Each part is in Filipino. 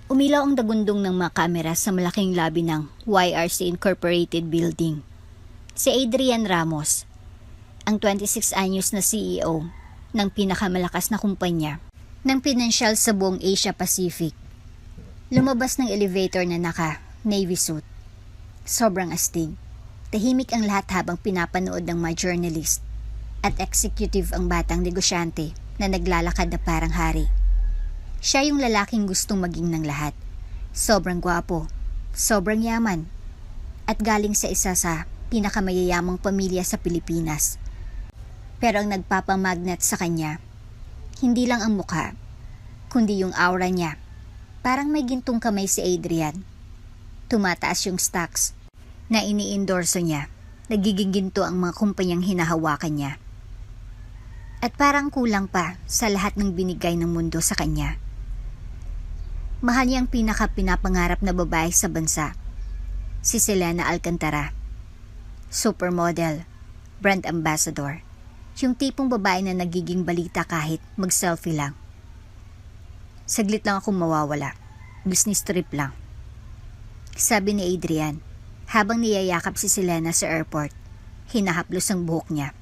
Umilaw ang dagundong ng mga kamera sa malaking lobby ng YRC Incorporated Building. Si Adrian Ramos, ang 26 anyos na CEO ng pinakamalakas na kumpanya ng pinansyal sa buong Asia Pacific. Lumabas ng elevator na naka-navy suit. Sobrang astig. Tahimik ang lahat habang pinapanood ng mga journalist at executive ang batang negosyante na naglalakad na parang hari. Siya yung lalaking gustong maging ng lahat. Sobrang gwapo, sobrang yaman, at galing sa isa sa pinakamayayamang pamilya sa Pilipinas. Pero ang nagpapamagnet sa kanya, hindi lang ang mukha, kundi yung aura niya. Parang may gintong kamay si Adrian. Tumataas yung stocks na ini-endorso niya. Nagiging ginto ang mga kumpanyang hinahawakan niya. At parang kulang pa sa lahat ng binigay ng mundo sa kanya. Mahal niyang pinaka-pinapangarap na babae sa bansa, si Selena Alcantara. Supermodel, brand ambassador, yung tipong babae na nagiging balita kahit mag-selfie lang. Saglit lang akong mawawala, business trip lang, sabi ni Adrian habang niyayakap si Selena sa airport. Hinahaplos ang buhok niya.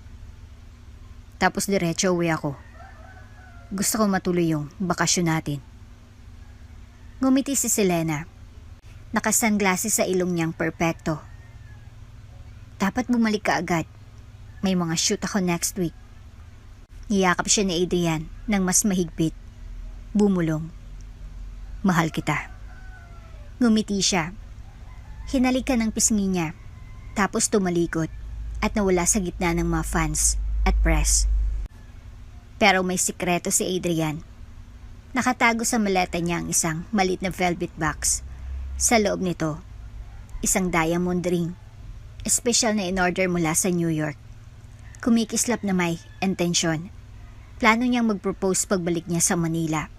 Tapos diretso uwi ako. Gusto ko matuloy yung bakasyon natin. Ngumiti si Selena. Naka-sunglasses sa ilong niyang perpekto. Dapat bumalik ka agad. May mga shoot ako next week. Niyakap siya ni Adrian ng mas mahigpit. Bumulong. Mahal kita. Ngumiti siya. Hinalikan ng pisngi niya. Tapos tumalikod at nawala sa gitna ng mga fans at press. Pero may sikreto si Adrian. Nakatago sa maleta niya ang isang maliit na velvet box. Sa loob nito, isang diamond ring. Espesyal na in-order mula sa New York. Kumikislap na may intensyon. Plano niyang mag-propose pagbalik niya sa Manila.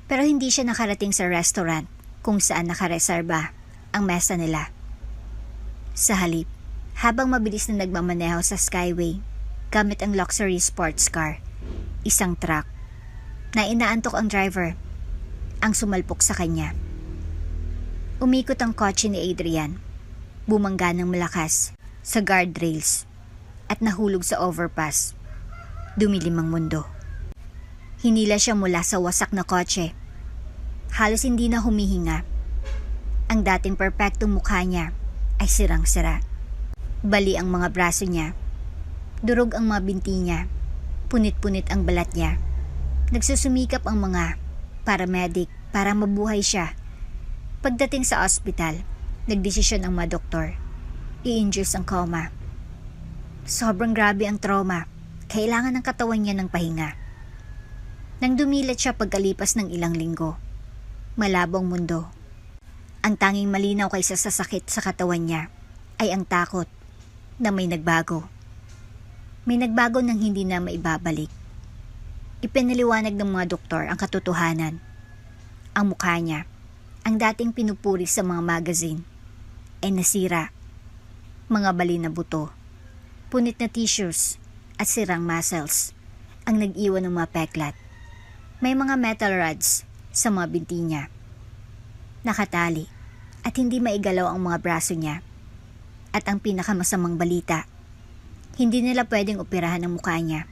Pero hindi siya nakarating sa restaurant kung saan nakareserba ang mesa nila. Sa halip, habang mabilis na nagmamaneho sa Skyway, gamit ang luxury sports car, isang truck, na inaantok ang driver, ang sumalpok sa kanya. Umikot ang kotse ni Adrian, bumangga ng malakas sa guardrails at nahulog sa overpass. Dumilim ang mundo. Hinila siya mula sa wasak na kotse. Halos hindi na humihinga. Ang dating perpektong mukha niya ay sirang-sira. Bali ang mga braso niya. Durog ang mga binti niya. Punit-punit ang balat niya. Nagsusumikap ang mga paramedic para mabuhay siya. Pagdating sa ospital, nagdesisyon ang mga doktor. I-induce ang coma. Sobrang grabe ang trauma. Kailangan ng katawan niya ng pahinga. Nang dumilat siya pagkalipas ng ilang linggo, malabong mundo. Ang tanging malinaw kaysa sa sakit sa katawan niya ay ang takot na may nagbago. May nagbago nang hindi na maibabalik. Ipinaliwanag ng mga doktor ang katotohanan. Ang mukha niya, ang dating pinupuri sa mga magazine, ay nasira. Mga bali na buto, punit na tissues at sirang muscles ang nag-iwan ng mga peklat. May mga metal rods sa mga binti niya. Nakatali at hindi maigalaw ang mga braso niya. At ang pinakamasamang balita, hindi nila pwedeng operahan ang mukha niya.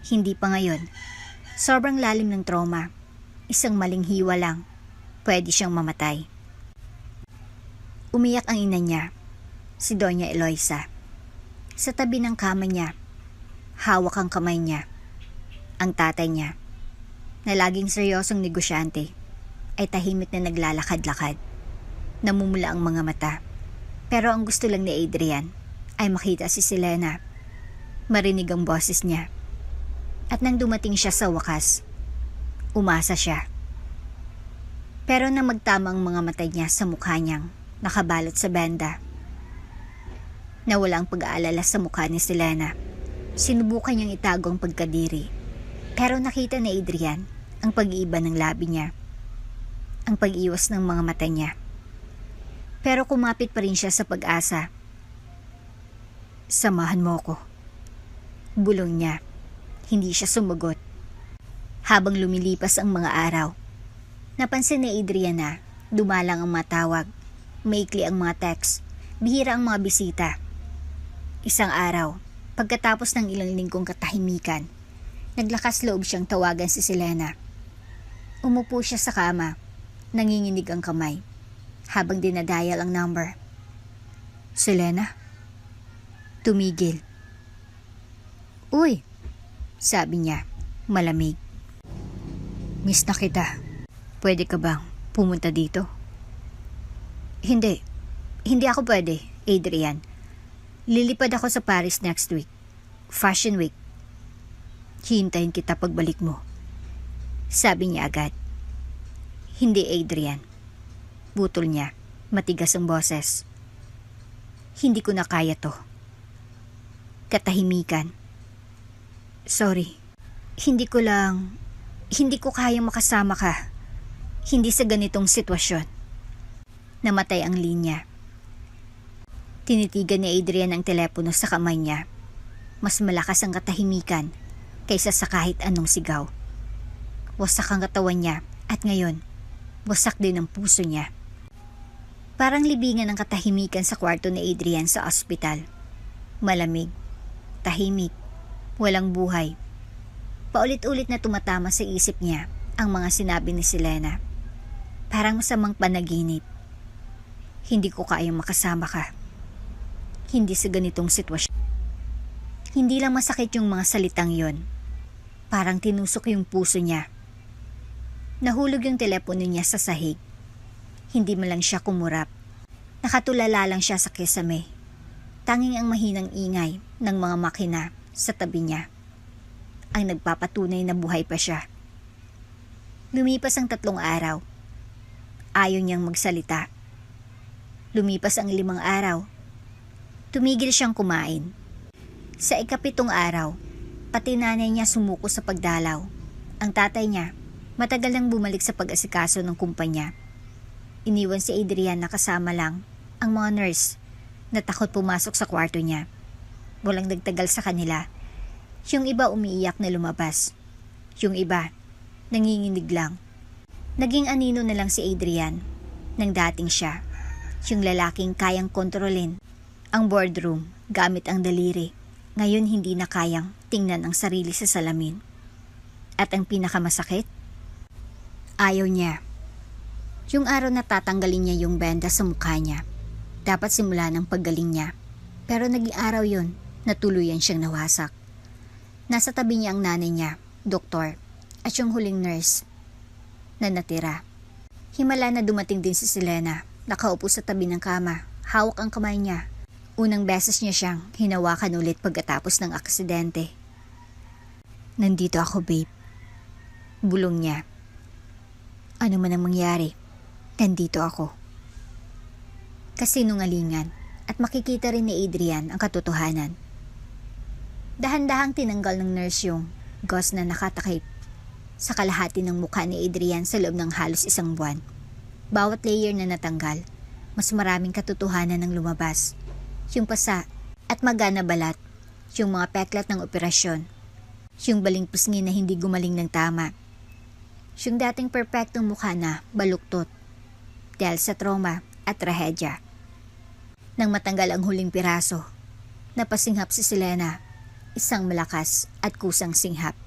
Hindi pa ngayon. Sobrang lalim ng trauma. Isang maling hiwa lang. Pwede siyang mamatay. Umiyak ang ina niya, si Doña Eloisa. Sa tabi ng kama niya, hawak ang kamay niya. Ang tatay niya, na laging seryosong negosyante, ay tahimik na naglalakad-lakad. Namumula ang mga mata. Pero ang gusto lang ni Adrian ay makita si Selena. Marinig ang boses niya. At nang dumating siya sa wakas, umasa siya. Pero nang magtama ang mga mata niya sa mukha niyang nakabalot sa benda, nawala ang pag-aalala sa mukha ni Selena. Sinubukan niyang itago ang pagkadiri. Pero nakita ni Adrian ang pag-iiba ng labi niya, ang pag-iwas ng mga mata niya. Pero kumapit pa rin siya sa pag-asa. Samahan mo ko. Bulong niya. Hindi siya sumagot. Habang lumilipas ang mga araw, Napansin ni Adrian na dumalang ang mga tawag, maikli ang mga text, bihira ang mga bisita. Isang araw, pagkatapos ng ilang linggong katahimikan, naglakas loob siyang tawagan si Selena. Umupo siya sa kama, nanginginig ang kamay, habang dinadial ang number. Selena? Tumigil. Uy, sabi niya, malamig. Miss na kita. Pwede ka bang pumunta dito? Hindi ako pwede, Adrian. Lilipad ako sa Paris next week. Fashion Week. Hintayin kita pagbalik mo. Sabi niya agad. Hindi, Adrian. Butol niya, matigas ang boses. Hindi ko na kaya to. Katahimikan. Sorry. Hindi ko kayang makasama ka. Hindi sa ganitong sitwasyon. Namatay ang linya. Tinitigan ni Adrian ang telepono sa kamay niya. Mas malakas ang katahimikan kaysa sa kahit anong sigaw. Wasak ang katawan niya at ngayon, wasak din ang puso niya. Parang libingan ang katahimikan sa kwarto ni Adrian sa ospital. Malamig, tahimik, walang buhay. Paulit-ulit na tumatama sa isip niya ang mga sinabi ni Selena. Parang masamang panaginip. Hindi ko kayang makasama ka. Hindi sa ganitong sitwasyon. Hindi lang masakit yung mga salitang yon. Parang tinusok yung puso niya. Nahulog yung telepono niya sa sahig. Hindi man lang siya kumurap. Nakatulala lang siya sa kisame. Tanging ang mahinang ingay ng mga makina sa tabi niya ang nagpapatunay na buhay pa siya. Lumipas ang 3 araw. Ayaw niyang magsalita. Lumipas ang 5 araw. Tumigil siyang kumain. Sa 7 araw, pati nanay niya sumuko sa pagdalaw. Ang tatay niya, matagal nang bumalik sa pag-asikaso ng kumpanya. Iniwan si Adrian na kasama lang ang mga nurse na takot pumasok sa kwarto niya. Walang nagtagal sa kanila. Yung iba umiiyak na lumabas. Yung iba, nanginginig lang. Naging anino na lang si Adrian nang dating siya. Yung lalaking kayang kontrolin ang boardroom gamit ang daliri. Ngayon hindi na kayang tingnan ang sarili sa salamin. At ang pinakamasakit, ayaw niya. Yung araw na tatanggalin niya yung benda sa mukha niya. Dapat simula ng paggaling niya. Pero naging araw yun na tuluyan siyang nawasak. Nasa tabi niya ang nanay niya, doktor, at yung huling nurse na natira. Himala na dumating din si Selena, nakaupo sa tabi ng kama, hawak ang kamay niya. Unang beses niya siyang hinawakan ulit pagkatapos ng aksidente. Nandito ako, babe. Bulong niya. Ano man ang mangyari, nandito ako. Kasinungalingan at makikita rin ni Adrian ang katotohanan. Dahan-dahang tinanggal ng nurse yung gauze na nakatakip sa kalahati ng mukha ni Adrian sa loob ng halos 1 buwan. Bawat layer na natanggal, mas maraming katotohanan ang lumabas. Yung pasa at maga na balat, yung mga peklat ng operasyon, yung baling pisngi na hindi gumaling ng tama, yung dating perpektong mukha na baluktot dahil sa trauma at trahedya. Nang matanggal ang huling piraso, napasinghap si Selena, isang malakas at kusang singhap.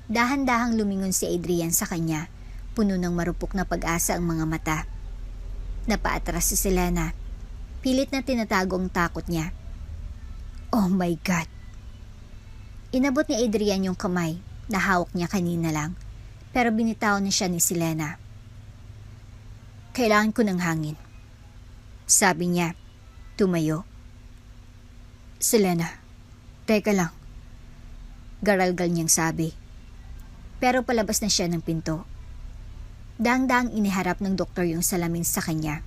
Dahan-dahang lumingon si Adrian sa kanya, puno ng marupok na pag-asa ang mga mata. Napaatras si Selena, pilit na tinatago ang takot niya. Oh my God! Inabot ni Adrian yung kamay na hawak niya kanina lang, pero binitaw na siya ni Selena. Kailangan ko ng hangin. Sabi niya, tumayo. Selena, teka lang. Garalgal niyang sabi. Pero palabas na siya ng pinto. Daang-daang iniharap ng doktor yung salamin sa kanya.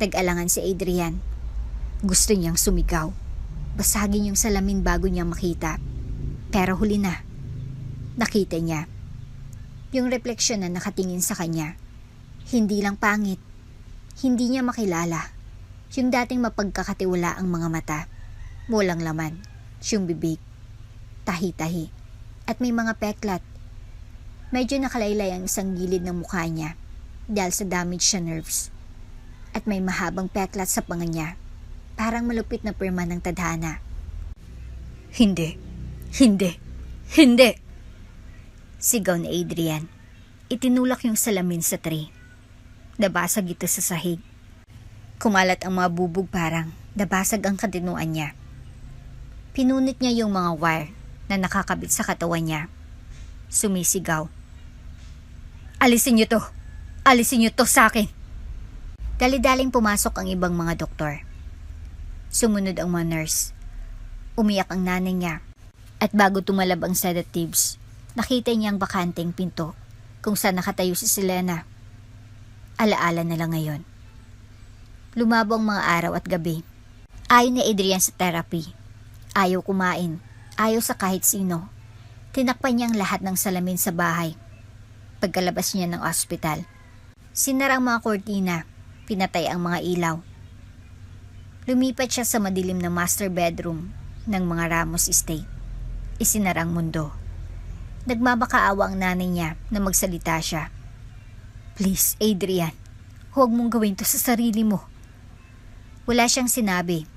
Tag-alangan si Adrian. Gusto niyang sumigaw. Basagin yung salamin bago niya makita. Pero huli na. Nakita niya. Yung refleksyon na nakatingin sa kanya. Hindi lang pangit. Hindi niya makilala. Yung dating mapagkakatiwala ang mga mata. Walang laman. Yung bibig. Tahi-tahi. At may mga peklat. Medyo nakalaylay ang isang gilid ng mukha niya dahil sa damage sa nerves. At may mahabang peklat sa panga niya, parang malupit na pirma ng tadhana. Hindi, hindi, hindi! Sigaw ni Adrian. Itinulak yung salamin sa tray. Nabasag ito sa sahig. Kumalat ang mga bubog, parang nabasag ang katinuan niya. Pinunit niya yung mga wire na nakakabit sa katawan niya. Sumisigaw. Alisin niyo to! Alisin niyo to sa akin! Dali-daling pumasok ang ibang mga doktor. Sumunod ang mga nurse. Umiyak ang nanay niya. At bago tumalab ang sedatives, nakita niya ang bakanteng pinto kung saan nakatayo si Selena. Alaala na lang ngayon. Lumabo ang mga araw at gabi. Ayaw ni Adrian sa therapy. Ayaw kumain. Ayaw sa kahit sino. Tinakpan niya ang lahat ng salamin sa bahay. Pagkalabas niya ng ospital, sinara ang mga kortina, pinatay ang mga ilaw. Lumipat siya sa madilim na master bedroom ng mga Ramos Estate. Isinara ang mundo. Nagmamakaawa ang nanay niya na magsalita siya. Please, Adrian, huwag mong gawin to sa sarili mo. Wala siyang sinabi.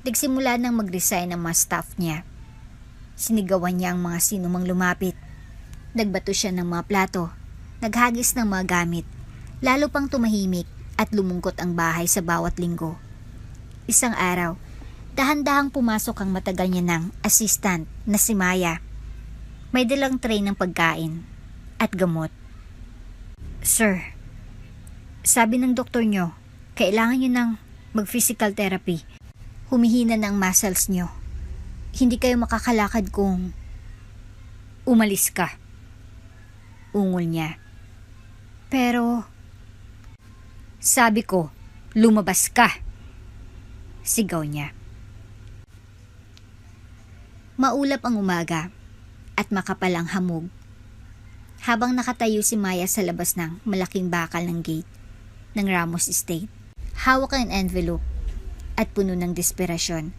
Nagsimula nang mag-resign ang mga staff niya. Sinigawan niya ang mga sinumang lumapit. Nagbato siya ng mga plato, naghagis ng mga gamit, lalo pang tumahimik at lumungkot ang bahay sa bawat linggo. Isang araw, dahan-dahang pumasok ang matagal niya ng assistant na si Maya. May dalang tray ng pagkain at gamot. Sir, sabi ng doktor niyo, kailangan niyo ng mag-physical therapy. Humihina na ang muscles niyo. Hindi kayo makakalakad kung umalis ka. Ungol niya. Pero, sabi ko, lumabas ka. Sigaw niya. Maulap ang umaga at makapal ang hamog. Habang nakatayo si Maya sa labas ng malaking bakal ng gate ng Ramos Estate, hawak ang envelope at puno ng desperasyon.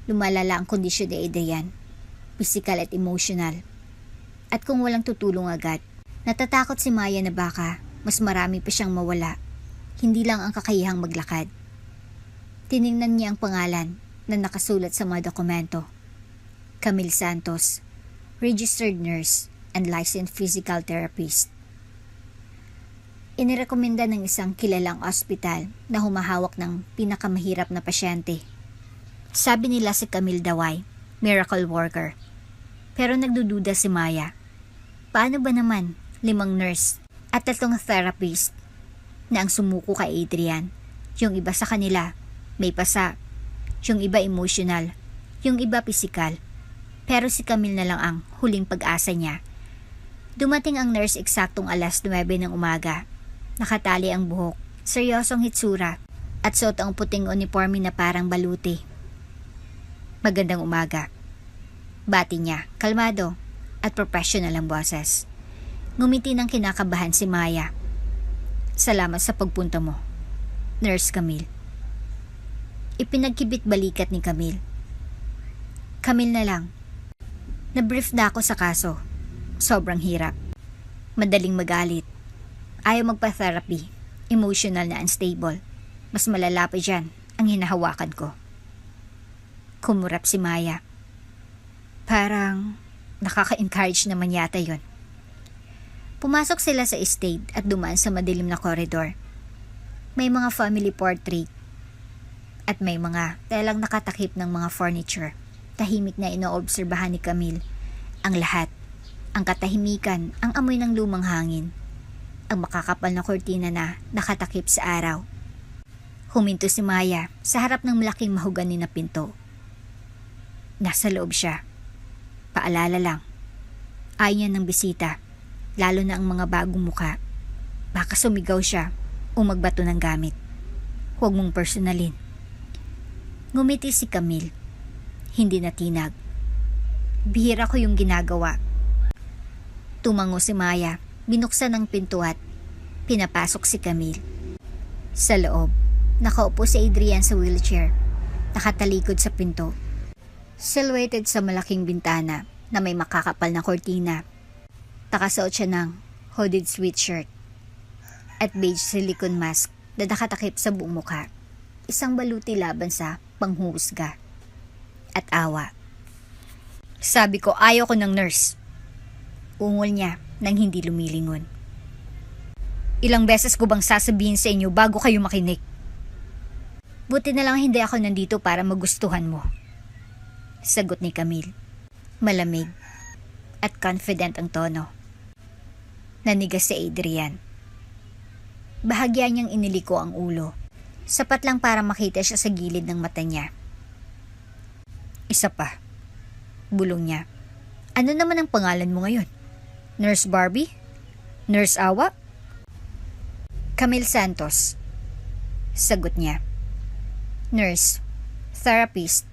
Lumalala ang kondisyon ni Adrian, physical at emotional. At kung walang tutulong agad, natatakot si Maya na baka mas marami pa siyang mawala, hindi lang ang kakayahang maglakad. Tiningnan niya ang pangalan na nakasulat sa mga dokumento. Camille Santos, registered nurse and licensed physical therapist. Inirekomenda ng isang kilalang ospital na humahawak ng pinakamahirap na pasyente. Sabi nila si Camille Daway, miracle worker. Pero nagdududa si Maya. Paano ba naman 5 nurse at 3 therapist na ang sumuko kay Adrian? Yung iba sa kanila may pasa, yung iba emotional, yung iba physical. Pero si Camille na lang ang huling pag-asa niya. Dumating ang nurse eksaktong alas 9 ng umaga. Nakatali ang buhok, seryosong hitsura, at suot ang puting uniforme na parang baluti. Magandang umaga. Bati niya, kalmado at professional ang boses. Ngumiti ng kinakabahan si Maya. Salamat sa pagpunta mo, Nurse Camille. Ipinagkibit balikat ni Camille. Camille na lang. Nabrief na ako sa kaso. Sobrang hirap. Madaling magalit. Ayaw magpa-therapy. Emotional na unstable. Mas malala pa dyan ang hinahawakan ko. Kumurap si Maya. Parang nakaka-encourage naman yata yon. Pumasok sila sa estate at dumaan sa madilim na koridor. May mga family portrait at may mga telang nakatakip ng mga furniture. Tahimik na inoobserbahan ni Camille ang lahat. Ang katahimikan, ang amoy ng lumang hangin, ang makakapal na kortina na nakatakip sa araw. Huminto si Maya sa harap ng malaking mahogani na pinto. Nasa loob siya. Paalala lang, ayaw niya ng bisita, lalo na ang mga bagong muka. Baka sumigaw siya o magbato ng gamit. Huwag mong personalin. Ngumiti si Camille. Hindi natinag. Bihira ko yung ginagawa. Tumango si Maya, binuksan ang pinto at pinapasok si Camille. Sa loob, nakaupo si Adrian sa wheelchair, nakatalikod sa pinto. Silhouetted sa malaking bintana na may makakapal na kortina. Nakasuot siya ng hooded sweatshirt at beige silicone mask na nakatakip sa buong mukha. Isang baluti laban sa panghuhusga at awa. Sabi ko, ayaw ko ng nurse. Ungol niya nang hindi lumilingon. Ilang beses ko bang sasabihin sa inyo bago kayo makinig? Buti na lang hindi ako nandito para magustuhan mo. Sagot ni Camille. Malamig at confident ang tono. Nanigas si Adrian. Bahagya niyang iniliko ang ulo. Sapat lang para makita siya sa gilid ng mata niya. Isa pa. Bulong niya. Ano naman ang pangalan mo ngayon? Nurse Barbie? Nurse Awa? Camille Santos. Sagot niya. Nurse, therapist,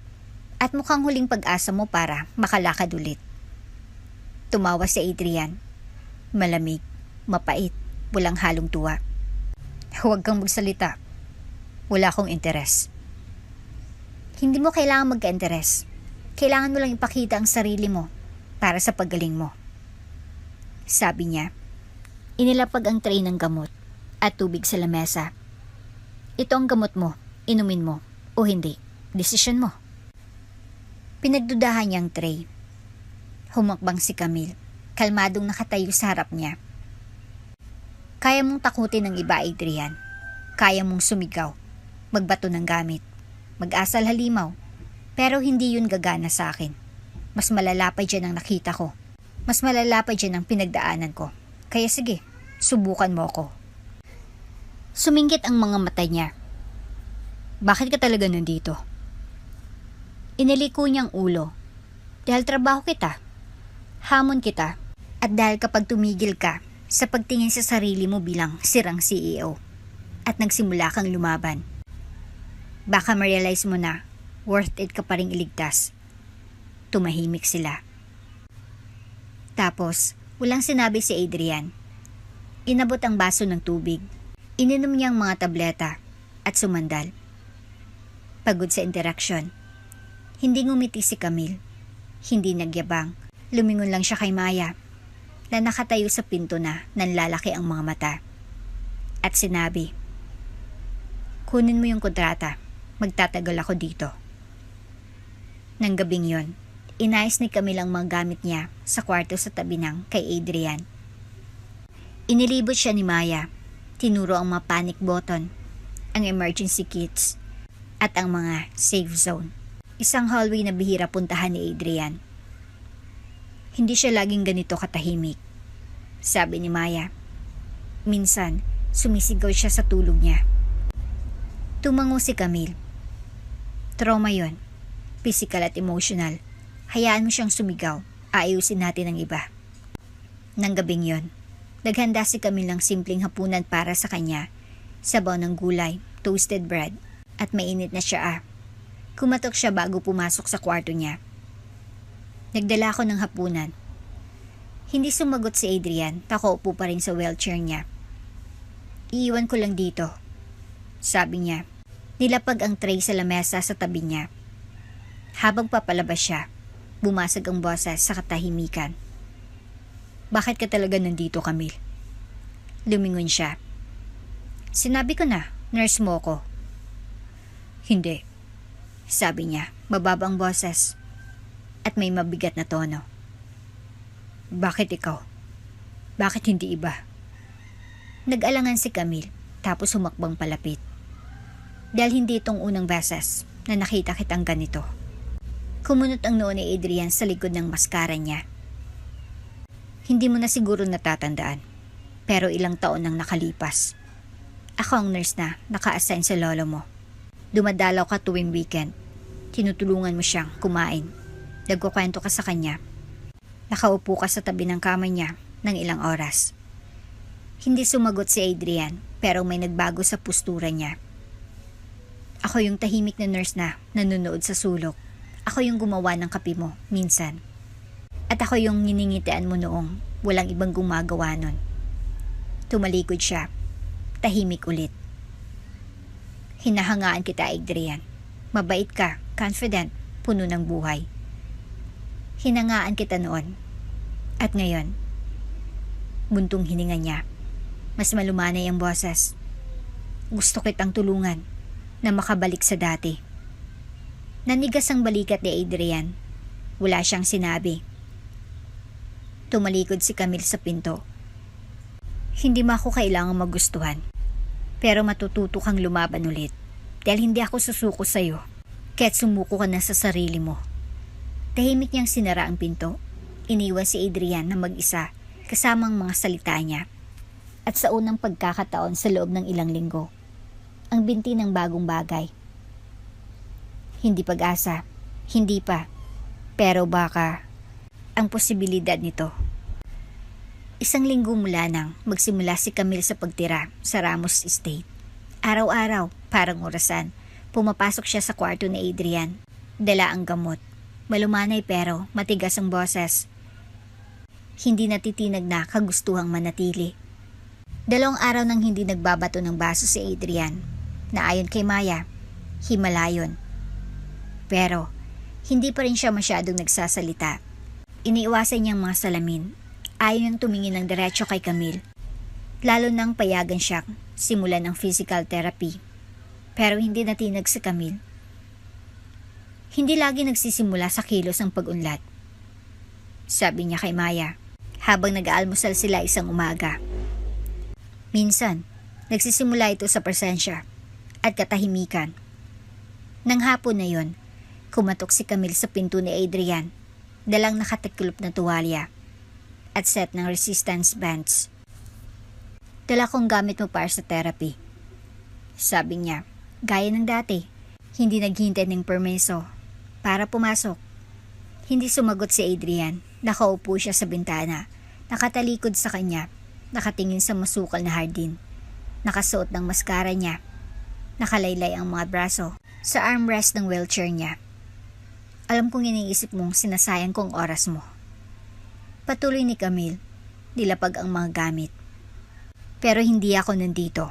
at mukhang huling pag-asa mo para makalakad ulit. Tumawa si Adrian. Malamig, mapait, walang halong tuwa. Huwag kang magsalita. Wala akong interes. Hindi mo kailangan magka-interes. Kailangan mo lang ipakita ang sarili mo para sa paggaling mo. Sabi niya. Inilapag ang tray ng gamot at tubig sa lamesa. Ito ang gamot mo, inumin mo o hindi. Desisyon mo. Pinagdudahan niya ang tray. Humakbang si Camille, kalmadong nakatayo sa harap niya. Kaya mong takutin ng iba, Adrian. Kaya mong sumigaw, magbato ng gamit, mag-asal halimaw. Pero hindi yun gagana sa akin. Mas malala pa dyan ang nakita ko. Mas malala pa dyan ang pinagdaanan ko. Kaya sige, subukan mo ko. Sumingkit ang mga mata niya. Bakit ka talaga nandito? Iniliko niyang ulo. Dahil trabaho kita. Hamon kita. At dahil kapag tumigil ka sa pagtingin sa sarili mo bilang sirang CEO at nagsimula kang lumaban, baka ma-realize mo na worth it ka pa ring iligtas. Tumahimik sila. Tapos, walang sinabi si Adrian. Inabot ang baso ng tubig. Ininom niya ang mga tableta at sumandal. Pagod sa interaksyon. Hindi ngumiti si Camille. Hindi nagyabang. Lumingon lang siya kay Maya na nakatayo sa pinto na nanlalaki ang mga mata. At sinabi, kunin mo yung kontrata. Magtatagal ako dito. Nang gabing yon, inayos ni Camille ang mga gamit niya sa kwarto sa tabi ng kay Adrian. Inilibot siya ni Maya. Tinuro ang mga panic button, ang emergency kits, at ang mga safe zone. Isang hallway na bihira puntahan ni Adrian. Hindi siya laging ganito katahimik, sabi ni Maya. Minsan, sumisigaw siya sa tulog niya. Tumango si Camille. Trauma yon, physical at emotional. Hayaan mo siyang sumigaw, aayusin natin ang iba. Nang gabing yon, naghanda si Camille ng simpleng hapunan para sa kanya. Sabaw ng gulay, toasted bread, at mainit na siya. Kumatok siya bago pumasok sa kwarto niya. Nagdala ako ng hapunan. Hindi sumagot si Adrian, nakaupo pa rin sa wheelchair niya. Iiwan ko lang dito, sabi niya. Nilapag ang tray sa lamesa sa tabi niya. Habang papalabas siya, bumasag ang boses sa katahimikan. Bakit ka talaga nandito, Camille? Lumingon siya. Sinabi ko na, nurse mo ko. Hindi, sabi niya, mababang boses at may mabigat na tono. Bakit ikaw? Bakit hindi iba? Nag-alangan si Camille tapos humakbang palapit. Dahil hindi itong unang beses na nakita kitang ganito. Kumunot ang noo ni Adrian sa likod ng maskara niya. Hindi mo na siguro natatandaan, pero ilang taon nang nakalipas. Ako ang nurse na naka-assign sa lolo mo. Dumadalaw ka tuwing weekend. Tinutulungan mo siyang kumain. Nagkukwento ka sa kanya. Nakaupo ka sa tabi ng kama niya ng ilang oras. Hindi sumagot si Adrian, pero may nagbago sa postura niya. Ako yung tahimik na nurse na nanonood sa sulok. Ako yung gumawa ng kape mo, minsan. At ako yung niningitian mo noong walang ibang gumagawa nun. Tumalikod siya. Tahimik ulit. Hinahangaan kita, Adrian. Mabait ka, confident, puno ng buhay. Hinangaan kita noon. At ngayon, Buntong hininga niya. Mas malumanay ang boses. Gusto kitang tulungan na makabalik sa dati. Nanigas ang balikat ni Adrian. Wala siyang sinabi. Tumalikod si Camille sa pinto. Hindi mo ako kailangang magustuhan. Pero matututo kang lumaban ulit. Dahil hindi ako susuko sa'yo. Kaya't sumuko ka na sa sarili mo. Tahimik niyang sinara ang pinto. Iniwan si Adrian na mag-isa kasamang mga salita niya. At sa unang pagkakataon sa loob ng ilang linggo, ang binti ng bagong bagay. Hindi pag-asa. Hindi pa. Pero baka ang posibilidad nito. Isang linggo mula nang magsimula si Camille sa pagtira sa Ramos Estate. Araw-araw, parang orasan, pumapasok siya sa kwarto ni Adrian. Dala ang gamot. Malumanay pero matigas ang boses. Hindi natitinag na kagustuhang manatili. 2 araw nang hindi nagbabato ng baso si Adrian, na ayon kay Maya, himalayon. Pero hindi pa rin siya masyadong nagsasalita. Iniiwasan niyang mga salamin. Ayaw niyang tumingin ng diretso kay Camille. Lalo nang payagan siyang simulan ng physical therapy. Pero hindi natinag si Camille. Hindi lagi nagsisimula sa kilos ang pag-unlad. Sabi niya kay Maya, habang nag-aalmusal sila isang umaga. Minsan, nagsisimula ito sa presensya at katahimikan. Nang hapon na yon, kumatok si Camille sa pinto ni Adrian, dalang nakatiklop na tuwalya at set ng resistance bands. Dala kong gamit mo para sa therapy. Sabi niya, gaya ng dati, hindi naghintay ng permiso para pumasok. Hindi sumagot si Adrian. Nakaupo siya sa bintana, nakatalikod sa kanya, nakatingin sa masukal na hardin. Nakasuot ng maskara niya. Nakalaylay ang mga braso sa armrest ng wheelchair niya. Alam kong iniisip mong sinasayang kong oras mo. Patuloy ni Camille, nilapag ang mga gamit. Pero hindi ako nandito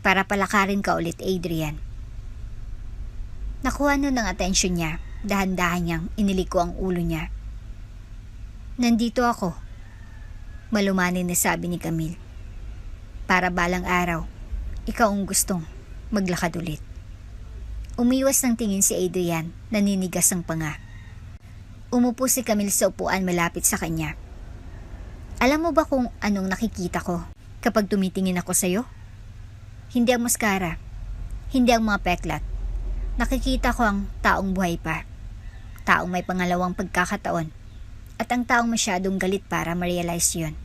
para palakarin ka ulit, Adrian. Nakuha nun ng atensyon niya, dahan-dahan niyang iniliko ang ulo niya. Nandito ako, malumanay na sabi ni Camille. Para balang araw, ikaw ang gustong maglakad ulit. Umiwas ng tingin si Adrian, naninigas ang panga. Umupo si Camille sa upuan malapit sa kanya. Alam mo ba kung anong nakikita ko kapag tumitingin ako sa'yo? Hindi ang maskara, hindi ang mga peklat. Nakikita ko ang taong buhay pa, taong may pangalawang pagkakataon, at ang taong masyadong galit para ma-realize yun.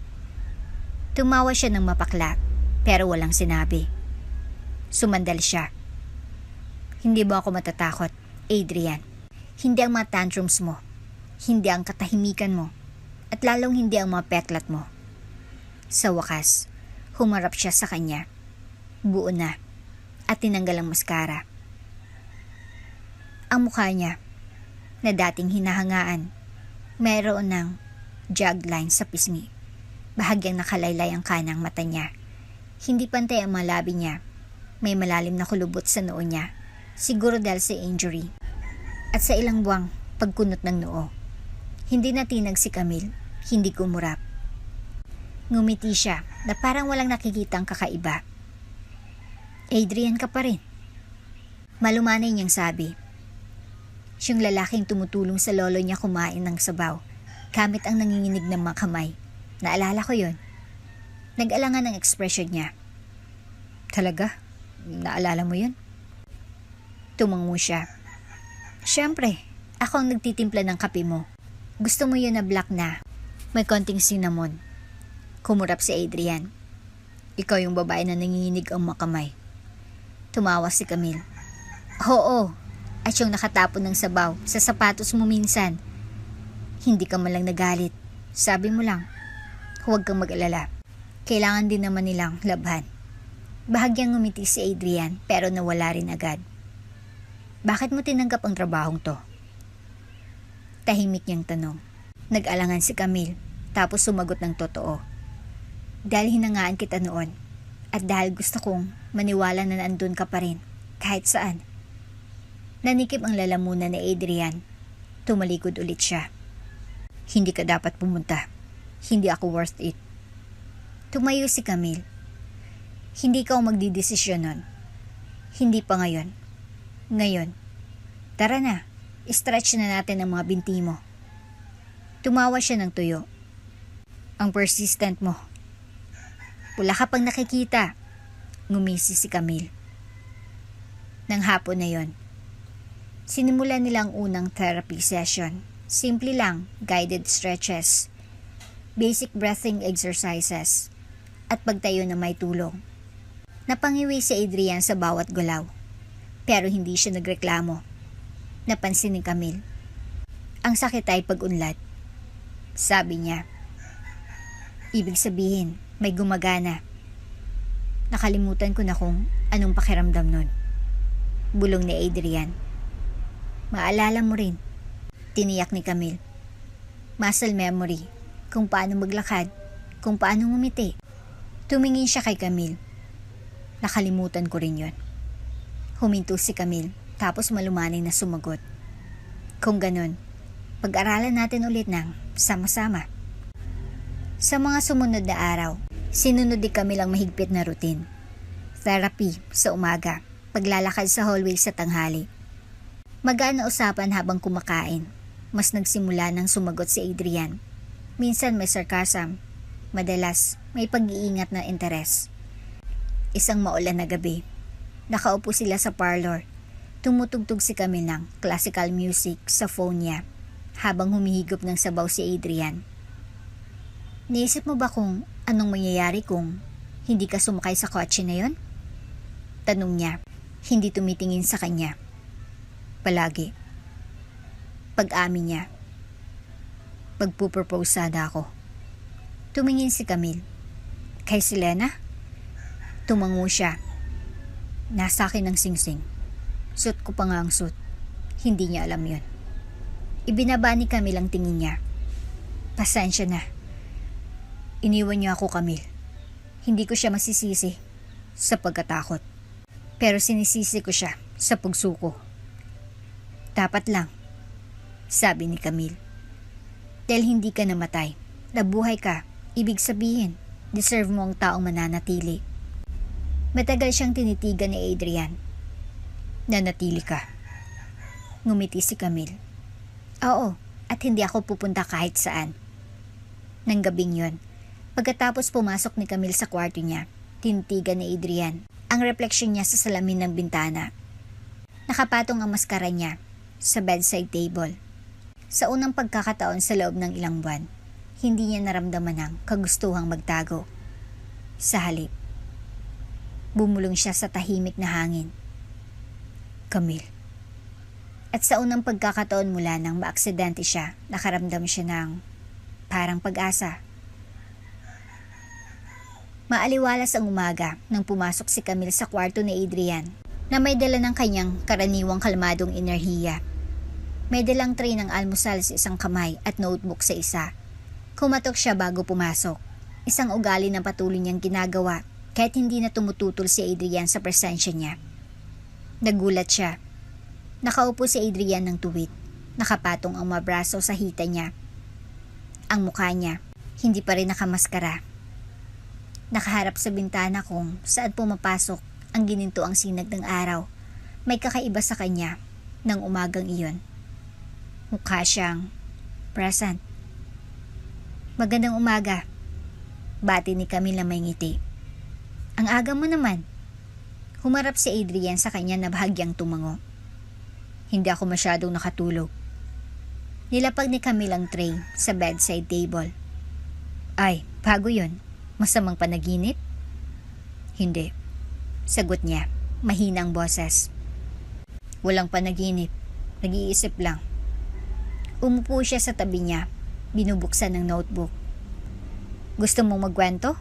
Tumawa siya ng mapakla, pero walang sinabi. Sumandal siya. Hindi mo ako matatakot, Adrian. Hindi ang mga tantrums mo, hindi ang katahimikan mo, at lalong hindi ang mga peklat mo. Sa wakas, humarap siya sa kanya. Buo na, at tinanggal ang maskara. Ang mukha niya, na dating hinahangaan, mayroon ng jog line sa pisngi. Bahagyang nakalaylay ang kanang mata niya. Hindi pantay ang mga labi niya. May malalim na kulubot sa noo niya, siguro dahil sa injury. At sa ilang buwang pagkunot ng noo. Hindi natinag si Camille, hindi kumurap. Ngumiti siya na parang walang nakikitang kakaiba. Adrian ka pa rin. Malumanay niyang sabi. Siyang lalaking tumutulong sa lolo niya kumain ng sabaw, gamit ang nanginginig ng mga kamay. Naalala ko yon. Nag-alangan ang ekspresyon niya. Talaga? Naalala mo yun? Tumango siya. Siyempre, ako ang nagtitimpla ng kape mo. Gusto mo yun na black na may konting cinnamon. Kumurap si Adrian. Ikaw yung babae na nanginginig ang makamay. Tumawa si Camille. Oo, at yung nakatapon ng sabaw sa sapatos mo minsan. Hindi ka malang nagalit. Sabi mo lang, huwag kang mag-alala. Kailangan din naman nilang labhan. Bahagyang ngumiti si Adrian pero nawala rin agad. Bakit mo tinanggap ang trabahong to? Tahimik niyang tanong. Nag-alangan si Camille tapos sumagot ng totoo. Dahil hinangaan kita noon at dahil gusto kong maniwala na nandun ka pa rin kahit saan. Nanikip ang lalamunan ni Adrian. Tumalikod ulit siya. Hindi ka dapat pumunta. Hindi ako worth it. Tumayo si Camille. Hindi ka magdidesisyon nun. Hindi pa ngayon. Ngayon. Tara na. Stretch na natin ang mga binti mo. Tumawa siya ng tuyo. Ang persistent mo. Wala ka pang nakikita. Ngumisi si Camille. Nang hapon na yon, sinimulan nila ang unang therapy session. Simple lang, guided stretches, basic breathing exercises, at pagtayo na may tulong. Napangiwi si Adrian sa bawat galaw, pero hindi siya nagreklamo. Napansin ni Camille. Ang sakit ay pag-unlad. Sabi niya. Ibig sabihin, may gumagana. Nakalimutan ko na kung anong pakiramdam nun. Bulong ni Adrian. Maalala mo rin. Tiniyak ni Camille. Muscle memory. Kung paano maglakad. Kung paano ngumiti. Tumingin siya kay Camille. Nakalimutan ko rin yun. Huminto si Camille. Tapos malumanay na sumagot. Kung ganun, pag-aralan natin ulit ng sama-sama. Sa mga sumunod na araw, sinunod ni Camille ang mahigpit na routine. Therapy sa umaga, paglalakad sa hallway sa tanghali. Magaan na usapan habang kumakain. Mas nagsimula ng sumagot si Adrian. Minsan may sarcasm, madalas may pag-iingat na interes. Isang maulan na gabi, nakaupo sila sa parlor. Tumutugtog si Camille ng classical music sa phone niya habang humihigop ng sabaw si Adrian. Naisip mo ba kung anong mangyayari kung hindi ka sumakay sa kotse na yon? Tanong niya, hindi tumitingin sa kanya. Palagi. Pag-amin niya. Pagpupropose sana ako. Tumingin si Camille. Kay Selena? Tumango siya. Nasa akin ang singsing. Suot ko pa nga ang suit. Hindi niya alam yun. Ibinaba ni Camille ang tingin niya. Pasensya na. Iniwan niya ako, Camille. Hindi ko siya masisisi sa pagkatakot. Pero sinisisi ko siya sa pagsuko. Dapat lang, sabi ni Camille. Dahil hindi ka namatay, nabuhay ka, ibig sabihin, deserve mo ang taong mananatili. Matagal siyang tinitigan ni Adrian. Nanatili ka. Ngumiti si Camille. Oo, at hindi ako pupunta kahit saan. Nang gabing yon, pagkatapos pumasok ni Camille sa kwarto niya, tinitigan ni Adrian ang refleksyon niya sa salamin ng bintana. Nakapatong ang maskara niya sa bedside table. Sa unang pagkakataon sa loob ng ilang buwan, hindi niya naramdaman ang kagustuhang magtago. Sa halip, bumulong siya sa tahimik na hangin. Camille. At sa unang pagkakataon mula nang maaksidente siya, nakaramdam siya ng parang pag-asa. Maaliwalas ang umaga nang pumasok si Camille sa kwarto ni Adrian na may dala ng kanyang karaniwang kalmadong enerhiya. May dalang tray ng almusal sa isang kamay at notebook sa isa. Kumatok siya bago pumasok. Isang ugali na patuloy niyang ginagawa kahit hindi na tumututol si Adrian sa presensya niya. Nagulat siya. Nakaupo si Adrian ng tuwid. Nakapatong ang mga braso sa hita niya. Ang mukha niya, hindi pa rin nakamaskara. Nakaharap sa bintana kung saan pumapasok ang gininto ang sinag ng araw. May kakaiba sa kanya ng umagang iyon. Mukha siyang present. Magandang umaga. Bati ni Camille na may ngiti. Ang aga mo naman. Humarap si Adrian sa kanya na bahagyang tumango. Hindi ako masyadong nakatulog. Nilapag ni Camille ang tray sa bedside table. Ay, bago yun. Masamang panaginip? Hindi. Sagot niya, mahinang boses. Walang panaginip. Nag-iisip lang. Umupo siya sa tabi niya. Binubuksan ng notebook. Gusto mong magkwento?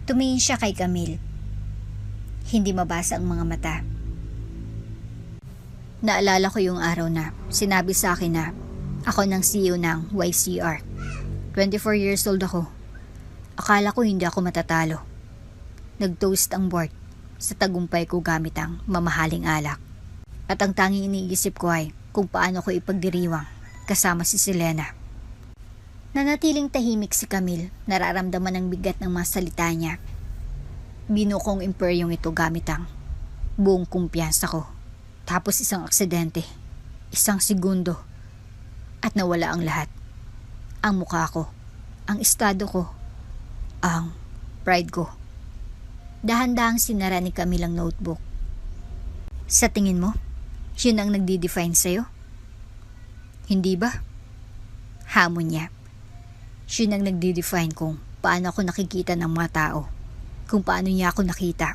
Tumingin siya kay Camille. Hindi mabasa ang mga mata. Naalala ko yung araw na sinabi sa akin na ako ng CEO ng YCR. 24 years old ako. Akala ko hindi ako matatalo. Nag-toast ang board sa tagumpay ko gamit ang mamahaling alak. At ang tanging iniisip ko ay kung paano ko ipagdiriwang kasama si Selena. Nanatiling tahimik si Camille, nararamdaman ang bigat ng mga salita niya. Binukong imperyong ito gamit ang buong kumpiyansa ko. Tapos isang aksidente, isang segundo, at nawala ang lahat. Ang mukha ko, ang estado ko, ang pride ko. Dahan-dahang sinara ni Camille ang notebook. Sa tingin mo, yun ang nagdi-define sa'yo? Hindi ba? Hamon niya. Yun ang nagdi-define kung paano ako nakikita ng mga tao, kung paano niya ako nakita.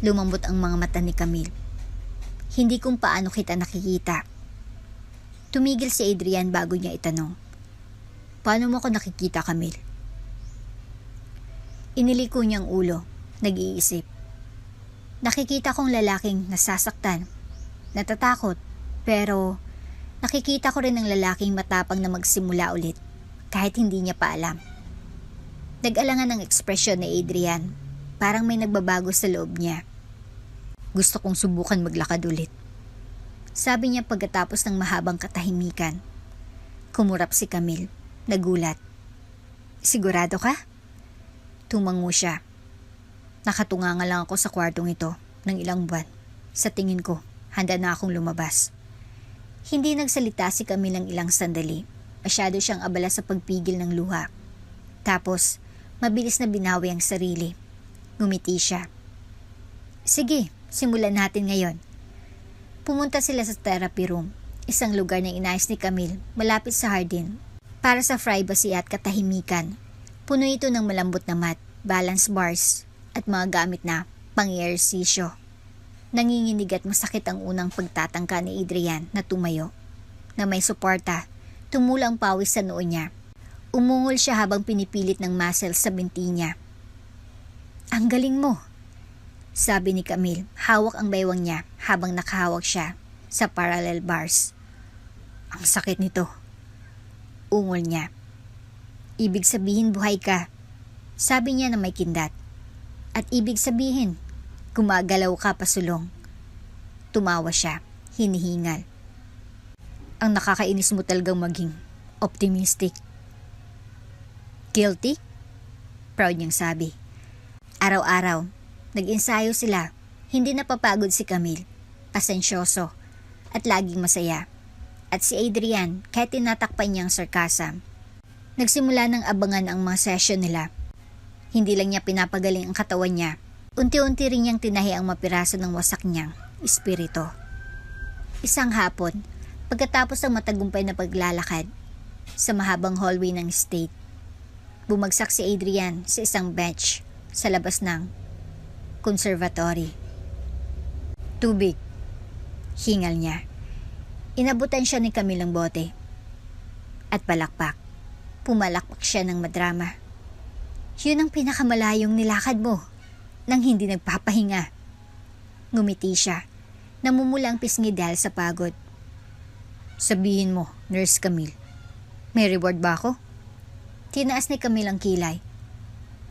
Lumambot ang mga mata ni Camille. Hindi kung paano kita nakikita. Tumigil si Adrian bago niya itanong, paano mo ako nakikita, Camille? Iniliko niyang ulo, nag-iisip. Nakikita kong lalaking nasasaktan, natatakot, pero nakikita ko rin ng lalaking matapang na magsimula ulit kahit hindi niya pa alam. Nag-alangan ang ekspresyon ni Adrian, parang may nagbabago sa loob niya. Gusto kong subukan maglakad ulit, sabi niya pagkatapos ng mahabang katahimikan. Kumurap si Camille, nagulat. Sigurado ka? Tumango siya. Nakatunganga lang ako sa kwartong ito ng ilang buwan. Sa tingin ko, handa na akong lumabas. Hindi nagsalita si Camille ng ilang sandali. Masyado siyang abala sa pagpigil ng luha. Tapos, mabilis na binawi ang sarili. Ngumiti siya. Sige, simulan natin ngayon. Pumunta sila sa therapy room, isang lugar na inayos ni Camille malapit sa hardin para sa privacy at katahimikan. Puno ito ng malambot na mat, balance bars at mga gamit na pang-ehersisyo. Nanginginig at masakit ang unang pagtatangka ni Adrian na tumayo. Na may suporta, tumulang pawis sa noo niya. Umungol siya habang pinipilit ng muscle sa binti niya. Ang galing mo, sabi ni Camille, hawak ang baywang niya habang nakahawak siya sa parallel bars. Ang sakit nito, ungol niya. Ibig sabihin buhay ka, sabi niya na may kindat. At ibig sabihin, gumagalaw ka pasulong. Tumawa siya, hinihingal. Ang nakakainis mo talagang maging optimistic. Guilty? Proud niyang sabi. Araw-araw, nag-ensayo sila. Hindi napapagod si Camille, pasensyoso, at laging masaya. At si Adrian, kahit tinatakpan niyang sarcasm. Nagsimula ng abangan ang mga session nila. Hindi lang niya pinapagaling ang katawan niya. Unti-unti rin niyang tinahi ang mapiraso ng wasak niyang espiritu. Isang hapon, pagkatapos ng matagumpay na paglalakad sa mahabang hallway ng estate, bumagsak si Adrian sa isang bench sa labas ng conservatory. Tubig, hingal niya. Inabutan siya ni Camille ng bote. At palakpak. Pumalakpak siya ng madrama. Yun ang pinakamalayong nilakad mo nang hindi nagpapahinga. Ngumiti siya. Namumula ang pisngi dahil sa pagod. Sabihin mo, Nurse Camille, may reward ba ako? Tinaas ni Camille ang kilay.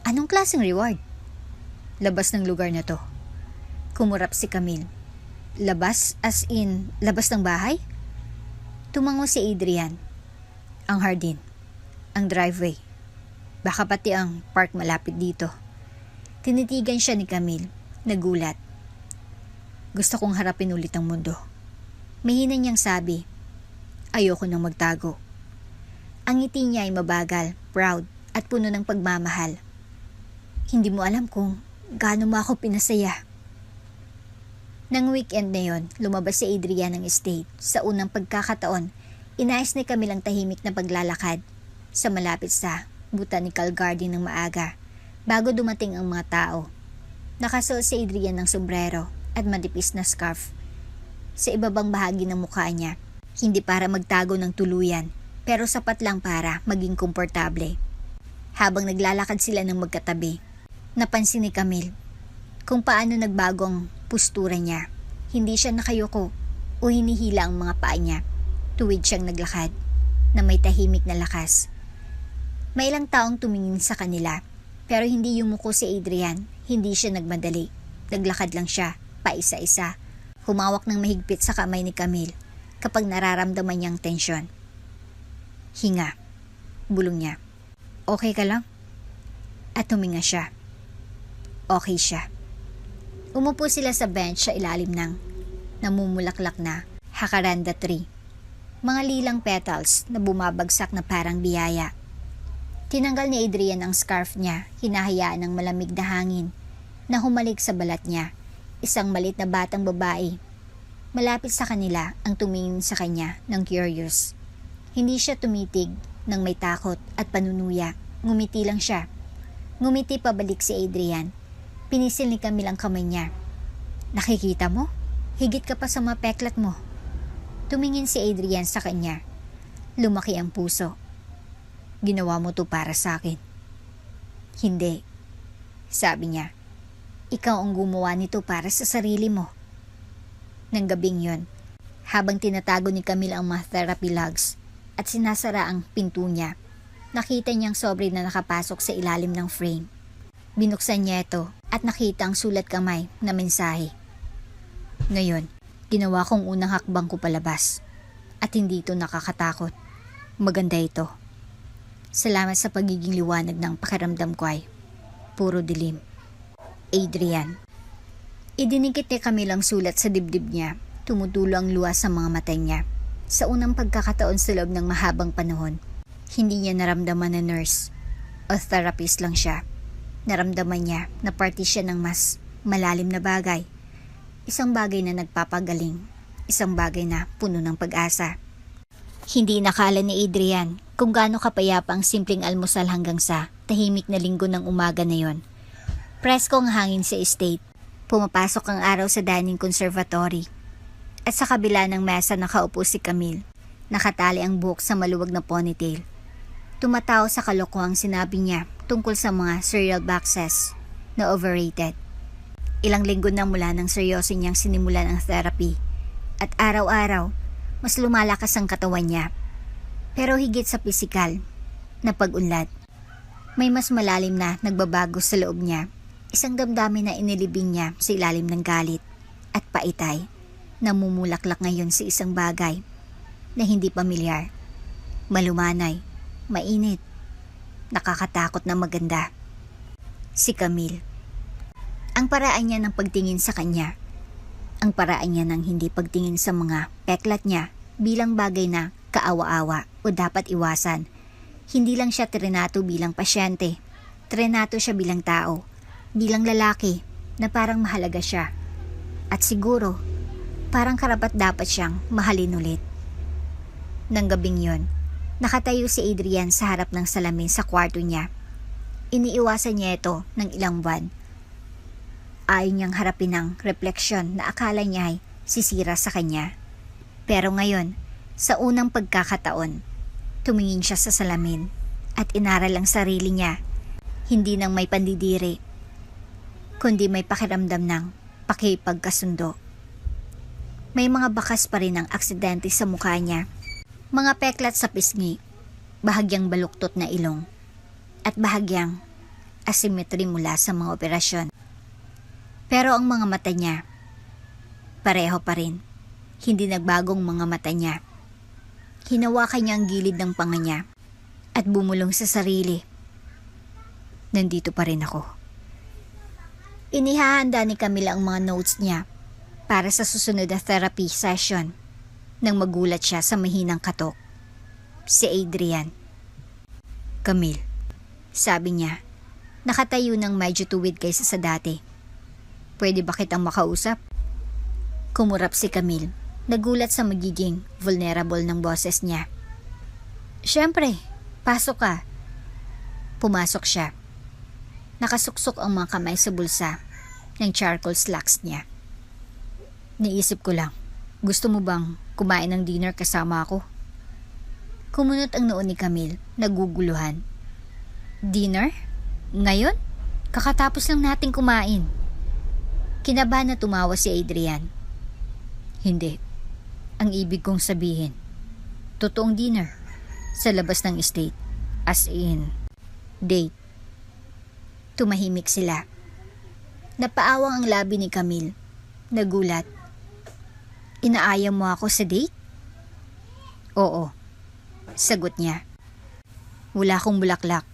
Anong klaseng reward? Labas ng lugar na to. Kumurap si Camille. Labas as in, labas ng bahay? Tumango si Adrian. Ang hardin. Ang driveway. Baka pati ang park malapit dito. Tinitigan siya ni Camille. Nagulat. Gusto kong harapin ulit ang mundo. Mahina niyang sabi. Ayoko nang magtago. Ang ngiti niya ay mabagal, proud, at puno ng pagmamahal. Hindi mo alam kung gaano mo ako pinasaya. Nang weekend na yon, lumabas si Adrian ng estate. Sa unang pagkakataon, inayos ni Camille ang tahimik na paglalakad sa malapit sa botanical garden ng maaga bago dumating ang mga tao. Nakasuot si Adrian ng sombrero at manipis na scarf sa ibabang bahagi ng mukha niya. Hindi para magtago ng tuluyan, pero sapat lang para maging komportable. Habang naglalakad sila ng magkatabi, napansin ni Camille kung paano nagbago ang postura niya. Hindi siya nakayuko o hinihila ang mga paa niya. Tuwid siyang naglakad na may tahimik na lakas. May ilang taong tumingin sa kanila, pero hindi yumuko si Adrian. Hindi siya nagmadali. Naglakad lang siya, paisa-isa. Humawak ng mahigpit sa kamay ni Camille kapag nararamdaman niyang tensyon. Hinga. Bulong niya. Okay ka lang? At huminga siya. Okay siya. Umupo sila sa bench sa ilalim ng namumulaklak na jacaranda tree. Mga lilang petals na bumabagsak na parang biyaya. Tinanggal ni Adrian ang scarf niya, hinahayaan ng malamig na hangin na humalik sa balat niya. Isang malit na batang babae. Malapit sa kanila ang tumingin sa kanya ng curious. Hindi siya tumitig ng may takot at panunuya. Ngumiti lang siya. Ngumiti pabalik si Adrian. Pinisil ni Camille ang kamay niya. Nakikita mo? Higit ka pa sa mga peklat mo. Tumingin si Adrian sa kanya. Lumaki ang puso. Ginawa mo to para sa akin. Hindi. Sabi niya. Ikaw ang gumawa nito para sa sarili mo. Nang gabing yon, habang tinatago ni Camille ang mga therapy logs at sinasara ang pinto niya, nakita niyang sobre na nakapasok sa ilalim ng frame. Binuksan niya ito at nakita ang sulat kamay na mensahe. Ngayon, ginawa kong unang hakbang ko palabas at hindi ito nakakatakot. Maganda ito. Salamat sa pagiging liwanag ng pakiramdam ko ay puro dilim. Adrian. Idinikit ni Camille ang sulat sa dibdib niya. Tumutulo ang luha sa mga mata niya. Sa unang pagkakataon sa loob ng mahabang panahon, hindi niya naramdaman na nurse o therapist lang siya. Naramdaman niya na parte siya ng mas malalim na bagay. Isang bagay na nagpapagaling. Isang bagay na puno ng pag-asa. Hindi nakala ni Adrian kung gaano kapayapa ang simpleng almusal hanggang sa tahimik na linggo ng umaga na yon. Presko ang hangin sa estate. Pumapasok ang araw sa dining conservatory. At sa kabila ng mesa nakaupo si Camille. Nakatali ang buhok sa maluwag na ponytail. Tumatawa sa kalokohang sinabi niya tungkol sa mga cereal boxes na overrated. Ilang linggo na mula nang seryoso niyang sinimulan ang therapy. At araw-araw, mas lumalakas ang katawan niya. Pero higit sa pisikal na pag-unlad, may mas malalim na nagbabago sa loob niya. Isang damdamin na inilibing niya sa ilalim ng galit at paitay. Namumulaklak ngayon sa isang bagay na hindi pamilyar. Malumanay, mainit, nakakatakot na maganda. Si Camille. Ang paraan niya ng pagtingin sa kanya. Ang paraan niya ng hindi pagtingin sa mga peklat niya bilang bagay na kaawa-awa o dapat iwasan. Hindi lang siya trinato bilang pasyente. Trinato siya bilang tao. Bilang lalaki na parang mahalaga siya. At siguro, parang karapat dapat siyang mahalin ulit. Nang gabing yon, nakatayo si Adrian sa harap ng salamin sa kwarto niya. Iniiwasan niya ito ng ilang buwan. Ayaw niyang harapin ang refleksyon na akala niya ay sisira sa kanya. Pero ngayon, sa unang pagkakataon, tumingin siya sa salamin at inaral ang sarili niya. Hindi nang may pandidiri, kundi may pakiramdam ng pakipagkasundo. May mga bakas pa rin ang aksidente sa mukha niya. Mga peklat sa pisngi, bahagyang baluktot na ilong, at bahagyang asymmetry mula sa mga operasyon. Pero ang mga mata niya, pareho pa rin. Hindi nagbagong mga mata niya. Hinawakan niya ang gilid ng panga niya at bumulong sa sarili. Nandito pa rin ako. Inihahanda ni Camille ang mga notes niya para sa susunod na therapy session nang magulat siya sa mahinang katok. Si Adrian. Camille, sabi niya, nakatayo ng medyo tuwid kaysa sa dati. Pwede ba kitang makausap? Kumurap si Camille, nagulat sa magiging vulnerable ng boses niya. Siyempre, pasok ka. Pumasok siya. Nakasuksok ang mga kamay sa bulsa ng charcoal slacks niya. Naisip ko lang, gusto mo bang kumain ng dinner kasama ako? Kumunot ang noo ni Camille, naguguluhan. Dinner? Ngayon? Kakatapos lang nating kumain. Kinabahan na tumawa si Adrian. Hindi. Ang ibig kong sabihin, totoong dinner sa labas ng estate. As in, date. Tumahimik sila. Napaawang ang labi ni Camille. Nagulat. Inaaya mo ako sa date? Oo. Sagot niya. Wala akong bulaklak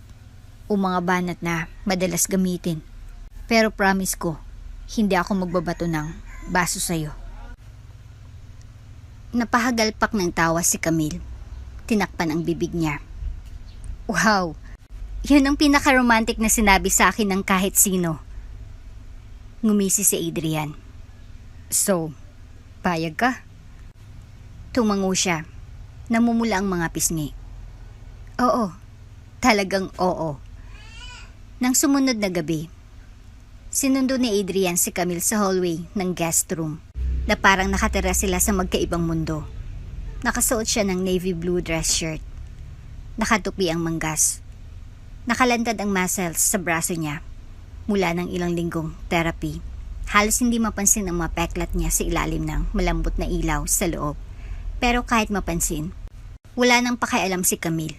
o mga banat na madalas gamitin. Pero promise ko, hindi ako magbabato ng baso sa'yo. Napahagalpak ng tawa si Camille. Tinakpan ang bibig niya. Wow! Yun ang pinaka-romantic na sinabi sa akin ng kahit sino. Ngumisi si Adrian. So, payag ka? Tumango siya. Namumula ang mga pisngi. Oo, talagang oo. Nang sumunod na gabi, sinundo ni Adrian si Camille sa hallway ng guest room na parang nakatira sila sa magkaibang mundo. Nakasuot siya ng navy blue dress shirt. Nakatupi ang manggas. Nakalantad ang muscles sa braso niya mula ng ilang linggong therapy. Halos hindi mapansin ang mapeklat niya sa ilalim ng malambot na ilaw sa loob. Pero kahit mapansin, wala nang pakialam si Camille.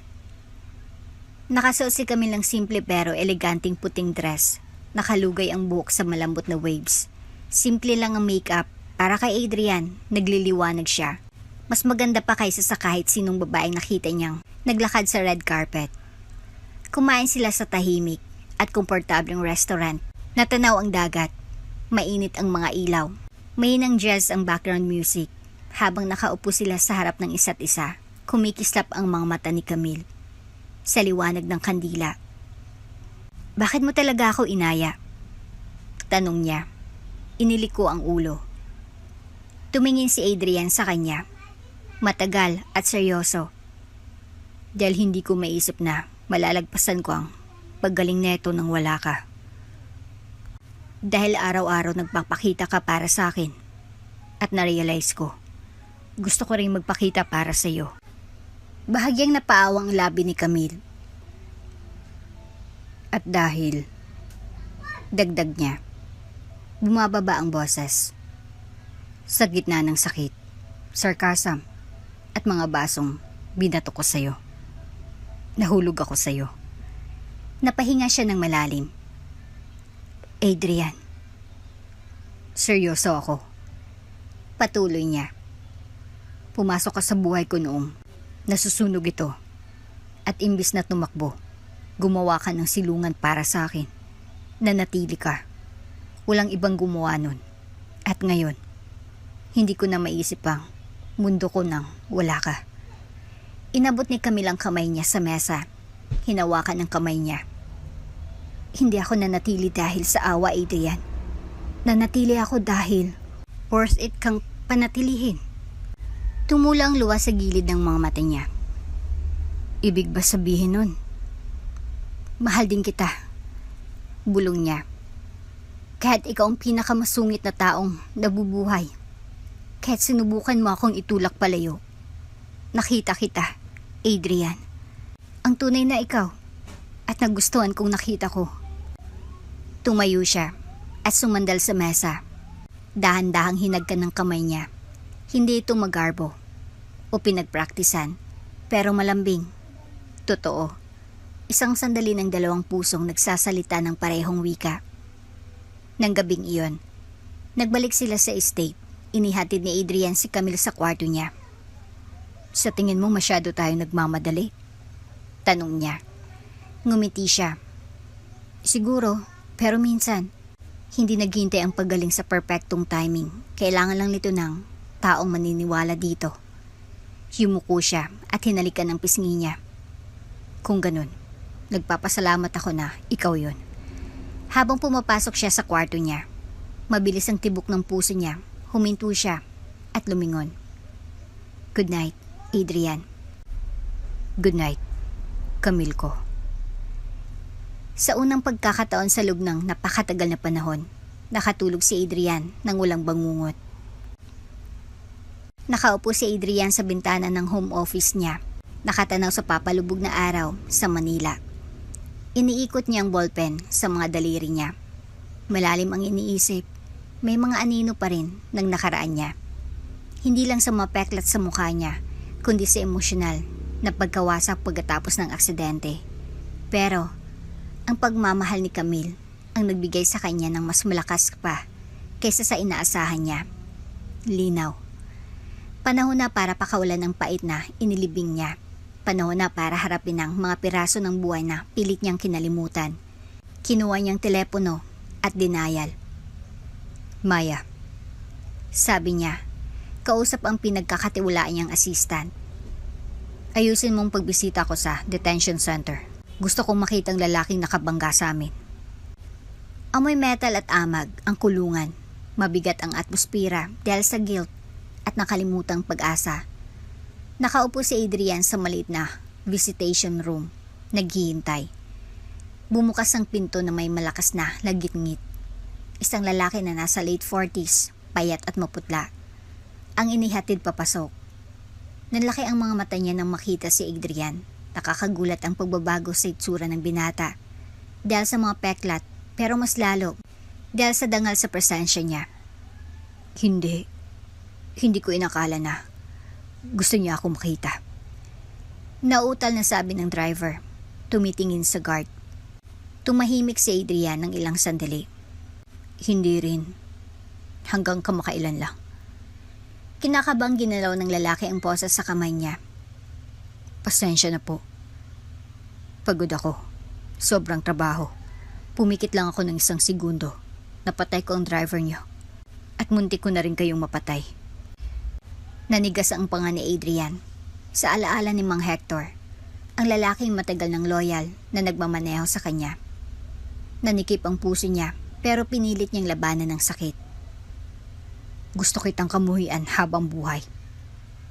Nakasuot si Camille ng simple pero eleganteng puting dress. Nakalugay ang buhok sa malambot na waves. Simple lang ang makeup. Para kay Adrian, nagliliwanag siya. Mas maganda pa kaysa sa kahit sinong babaeng nakita niyang naglakad sa red carpet. Kumain sila sa tahimik at komportableng restaurant. Natanaw ang dagat. Mainit ang mga ilaw. Mahinang jazz ang background music. Habang nakaupo sila sa harap ng isa't isa, kumikislap ang mga mata ni Camille sa liwanag ng kandila. Bakit mo talaga ako inaya? Tanong niya. Iniliko ang ulo. Tumingin si Adrian sa kanya. Matagal at seryoso. Dahil hindi ko maisip na malalagpasan ko ang paggaling neto nang wala ka. Dahil araw-araw nagpapakita ka para sa akin. At narealize ko, gusto ko rin magpakita para sa iyo. Bahagyang napaawang labi ni Camille. At dahil, dagdag niya, bumababa ang boses. Sa gitna ng sakit, sarcasm, at mga basong binato ko sa'yo. Nahulog ako sa'yo. Napahinga siya ng malalim. Adrian, seryoso ako. Patuloy niya. Pumasok ka sa buhay ko noong nasusunog ito. At imbis na tumakbo, gumawa ka ng silungan para sa akin. Nanatili ka. Walang ibang gumawa nun. At ngayon, hindi ko na maisip ang mundo ko nang wala ka. Inabot ni Camille ang kamay niya sa mesa. Hinawakan ang kamay niya. Hindi ako nanatili dahil sa awa, Adrian. Nanatili ako dahil worth it kang panatilihin. Tumula ang luwa sa gilid ng mga mata niya. Ibig ba sabihin nun? Mahal din kita. Bulong niya. Kahit ikaw ang pinakamasungit na taong nabubuhay. Kahit sinubukan mo akong itulak palayo. Nakita kita, Adrian. Ang tunay na ikaw. At nagustuhan kong nakita ko. Tumayo siya at sumandal sa mesa. Dahan-dahang hinagkan ng kamay niya. Hindi ito magarbo o pinagpraktisan, pero malambing. Totoo. Isang sandali ng dalawang pusong nagsasalita ng parehong wika. Nang gabing iyon, nagbalik sila sa estate. Inihatid ni Adrian si Camille sa kwarto niya. Sa tingin mo masyado tayo nagmamadali? Tanong niya. Ngumiti siya. Siguro, pero minsan, hindi naghintay ang paggaling sa perpektong timing. Kailangan lang nito ng taong maniniwala dito. Yumuko siya at hinalikan ang pisngi niya. Kung ganun, nagpapasalamat ako na ikaw yon. Habang pumapasok siya sa kwarto niya, mabilis ang tibok ng puso niya. Huminto siya at lumingon. Good night, Adrian. Good night, Camille ko. Sa unang pagkakataon sa loob ng napakatagal na panahon, nakatulog si Adrian nang walang bangungot. Nakaupo si Adrian sa bintana ng home office niya, nakatanaw sa papalubog na araw sa Manila. Iniikot niya ang ballpen sa mga daliri niya. Malalim ang iniisip, may mga anino pa rin ng nakaraan niya. Hindi lang sa mapeklat sa mukha niya, kundi sa emosyonal na pagkawasak pagkatapos ng aksidente. Pero, ang pagmamahal ni Camille ang nagbigay sa kanya ng mas malakas pa kaysa sa inaasahan niya. Linaw. Panahon na para pakawalan ng pait na inilibing niya. Panahon na para harapin ang mga piraso ng buhay na pilit niyang kinalimutan. Kinuha niyang telepono at dinayal. Maya, sabi niya, kausap ang pinagkakatiwalaan niyang assistant. Ayusin mong pagbisita ko sa detention center. Gusto kong makitang lalaking nakabangga sa amin. Amoy metal at amag ang kulungan. Mabigat ang atmospera dahil sa guilt at nakalimutang pag-asa. Nakaupo si Adrian sa maliit na visitation room, naghihintay. Bumukas ang pinto na may malakas na lagit-ngit. Isang lalaki na nasa late 40s, payat at maputla. Ang inihatid papasok. Nanlaki ang mga mata niya nang makita si Adrian. Nakakagulat ang pagbabago sa itsura ng binata. Dahil sa mga peklat, pero mas lalo, dahil sa dangal sa presensya niya. Hindi ko inakala na gusto niya ako makita. Nauutal na sabi ng driver, tumitingin sa guard. Tumahimik si Adrian ng ilang sandali. Hindi rin. Hanggang kamakailan lang. Kinakabang ginalaw ng lalaki ang posa sa kamay niya. Pasensya na po. Pagod ako. Sobrang trabaho. Pumikit lang ako ng 1 segundo. Napatay ko ang driver niyo. At muntik ko na rin kayong mapatay. Nanigas ang panga ni Adrian. Sa alaala ni Mang Hector, ang lalaking matagal ng loyal na nagmamaneho sa kanya. Nanikip ang puso niya pero pinilit niyang labanan ng sakit. Gusto kitang kamuhian habang buhay.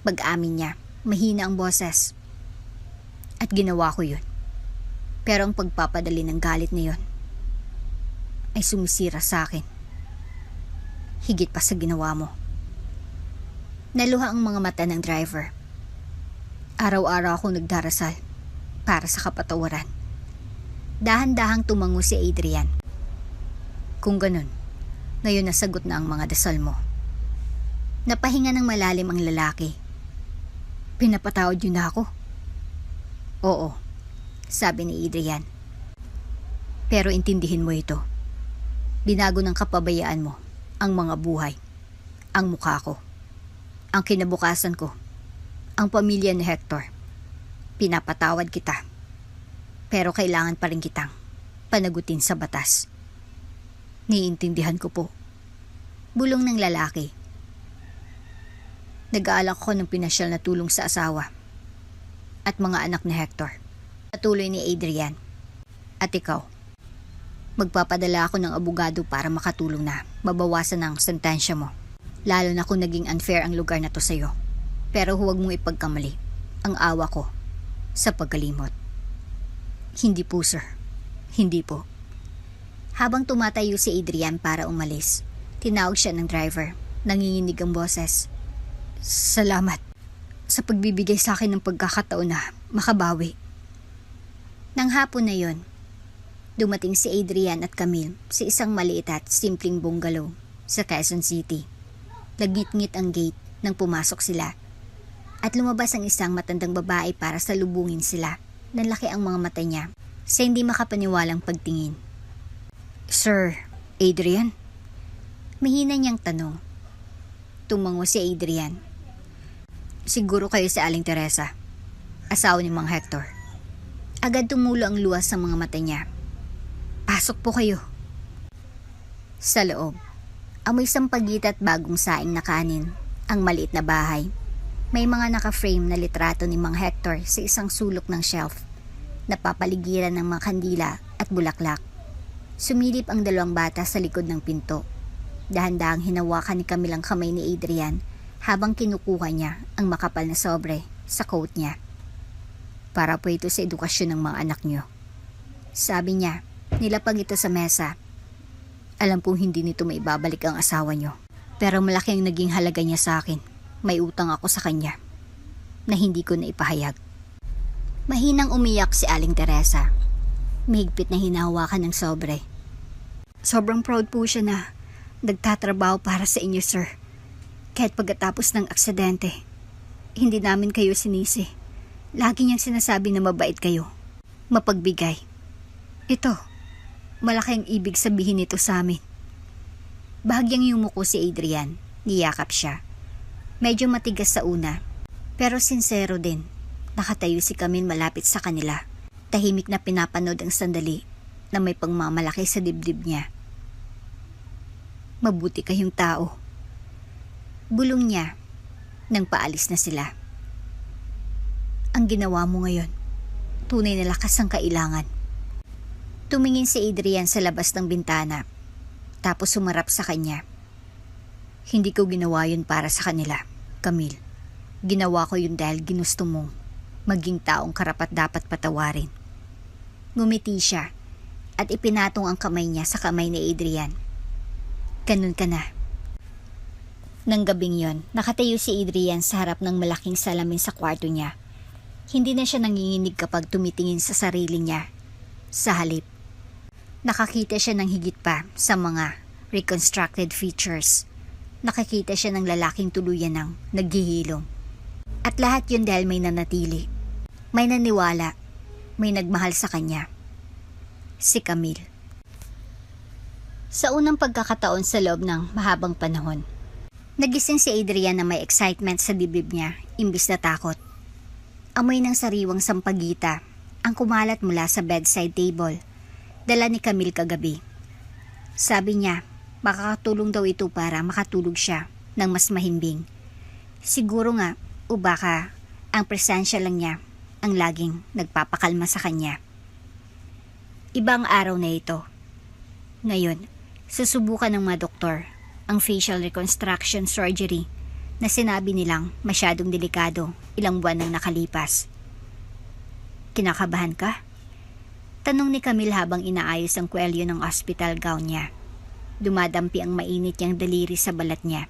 Pag-amin niya, mahina ang boses. At ginawa ko yun. Pero ang pagpapadali ng galit na yun ay sumisira sa akin. Higit pa sa ginawa mo. Naluha ang mga mata ng driver. Araw-araw akong nagdarasal para sa kapatawaran. Dahan-dahang tumango si Adrian. Kung ganun, ngayon nasagot na ang mga dasal mo. Napahinga ng malalim ang lalaki. Pinapatawad yun na ako? Oo, sabi ni Adrian. Pero intindihin mo ito. Binago ng kapabayaan mo ang mga buhay, ang mukha ko, ang kinabukasan ko, ang pamilya ni Hector. Pinapatawad kita. Pero kailangan pa rin kitang panagutin sa batas. Niintindihan ko po. Bulong ng lalaki. Nag-aalak ko ng pinasyal na tulong sa asawa at mga anak ni Hector. Patuloy ni Adrian. At ikaw, magpapadala ako ng abogado para makatulong na mabawasan ang sentensya mo. Lalo na kung naging unfair ang lugar na to sa'yo. Pero huwag mong ipagkamali ang awa ko sa pagkalimot. Hindi po, sir. Hindi po. Habang tumatayo si Adrian para umalis, tinawag siya ng driver. Nanginginig ang boses. Salamat sa pagbibigay sa akin ng pagkakataon na makabawi. Nang hapon na yon, dumating si Adrian at Camille sa isang maliit at simpleng bungalow sa Quezon City. Lagngit-ngit ang gate nang pumasok sila at lumabas ang isang matandang babae para salubungin sila. Nanlaki ang mga mata niya sa hindi makapaniwalang pagtingin. Sir, Adrian? Mahina niyang tanong. Tumango si Adrian. Siguro kayo si Aling Teresa, asawa ni Mang Hector. Agad tumulo ang luwas sa mga mata niya. Pasok po kayo. Sa loob, amoy sampagita at bagong saing na kanin ang maliit na bahay. May mga naka-frame na litrato ni Mang Hector sa isang sulok ng shelf. Napapaligiran ng mga kandila at bulaklak. Sumilip ang 2 bata sa likod ng pinto. Dahan-dahang hinawakan ni Camille ang kamay ni Adrian habang kinukuha niya ang makapal na sobre sa coat niya. Para po ito sa edukasyon ng mga anak niyo. Sabi niya, nilapag ito sa mesa. Alam kong hindi nito maibabalik ang asawa niyo. Pero malaki ang naging halaga niya sa akin. May utang ako sa kanya na hindi ko na ipahayag. Mahinang umiyak si Aling Teresa. Mahigpit na hinahawakan ng sobre. Sobrang proud po siya na nagtatrabaho para sa inyo, sir. Kahit pagkatapos ng aksidente, hindi namin kayo sinisi. Lagi niyang sinasabi na mabait kayo, mapagbigay. Ito, malaking ibig sabihin nito sa amin. Bahagyang yumuko si Adrian, niyakap siya. Medyo matigas sa una, pero sincero din. Nakatayo si Camille malapit sa kanila. Tahimik na pinapanood ang sandali na may pagmamalaki sa dibdib niya. Mabuti kayong tao. Bulong niya nang paalis na sila. Ang ginawa mo ngayon, tunay na lakas ang kailangan. Tumingin si Adrian sa labas ng bintana, tapos sumarap sa kanya. Hindi ko ginawa yun para sa kanila, Camille. Ginawa ko yun dahil ginusto mong maging taong karapat-dapat patawarin. Ngumiti siya at ipinatong ang kamay niya sa kamay ni Adrian. Ganun ka na. Nang gabing yon, nakatayo si Adrian sa harap ng malaking salamin sa kwarto niya. Hindi na siya nanginginig kapag tumitingin sa sarili niya. Sa halip, nakakita siya ng higit pa sa mga reconstructed features. Nakakita siya ng lalaking tuluyan ng naghihilom. At lahat yun dahil may nanatili. May naniwala, may nagmahal sa kanya. Si Camille. Sa unang pagkakataon sa loob ng mahabang panahon, nagising si Adrian na may excitement sa dibdib niya, imbis na takot. Amoy ng sariwang sampagita ang kumalat mula sa bedside table, dala ni Camille kagabi. Sabi niya, makakatulong daw ito para makatulog siya ng mas mahimbing. Siguro nga, o baka ang presensya lang niya ang laging nagpapakalma sa kanya. Ibang araw na ito. Ngayon, susubukan ng mga doktor ang facial reconstruction surgery na sinabi nilang masyadong delikado ilang buwan nang nakalipas. Kinakabahan ka? Tanong ni Camille habang inaayos ang kwelyo ng hospital gown niya. Dumadampi ang mainit niyang daliri sa balat niya.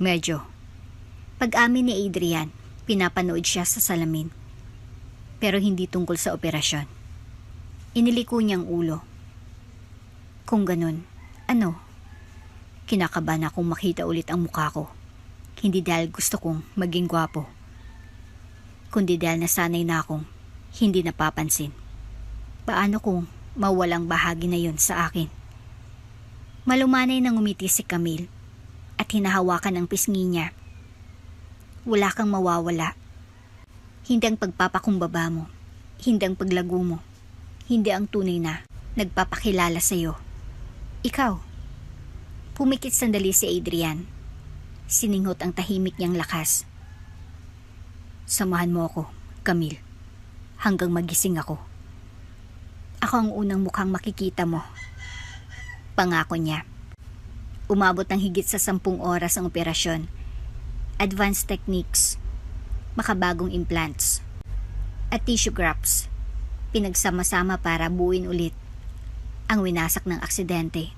Medyo. Pag-amin ni Adrian, pinapanood siya sa salamin. Pero hindi tungkol sa operasyon. Iniliko niyang ulo. Kung ganun, ano? Kinakabahan akong makita ulit ang mukha ko. Hindi dahil gusto kong maging gwapo, kundi dahil nasanay na akong hindi napapansin. Paano kung mawalang bahagi na yun sa akin? Malumanay na ngumiti si Camille at hinahawakan ang pisngi niya. Wala kang mawawala. Hindi ang pagpapakumbaba mo, hindi ang paglago mo, hindi ang tunay na nagpapakilala sa'yo. Ikaw. Pumikit sandali si Adrian. Sininghot ang tahimik niyang lakas. Samahan mo ako, Camille, hanggang magising ako. Ako ang unang mukhang makikita mo. Pangako niya. Umabot ng higit sa 10 oras ang operasyon. Advanced techniques, makabagong implants, at tissue grafts, pinagsama-sama para buuin ulit ang winasak ng aksidente.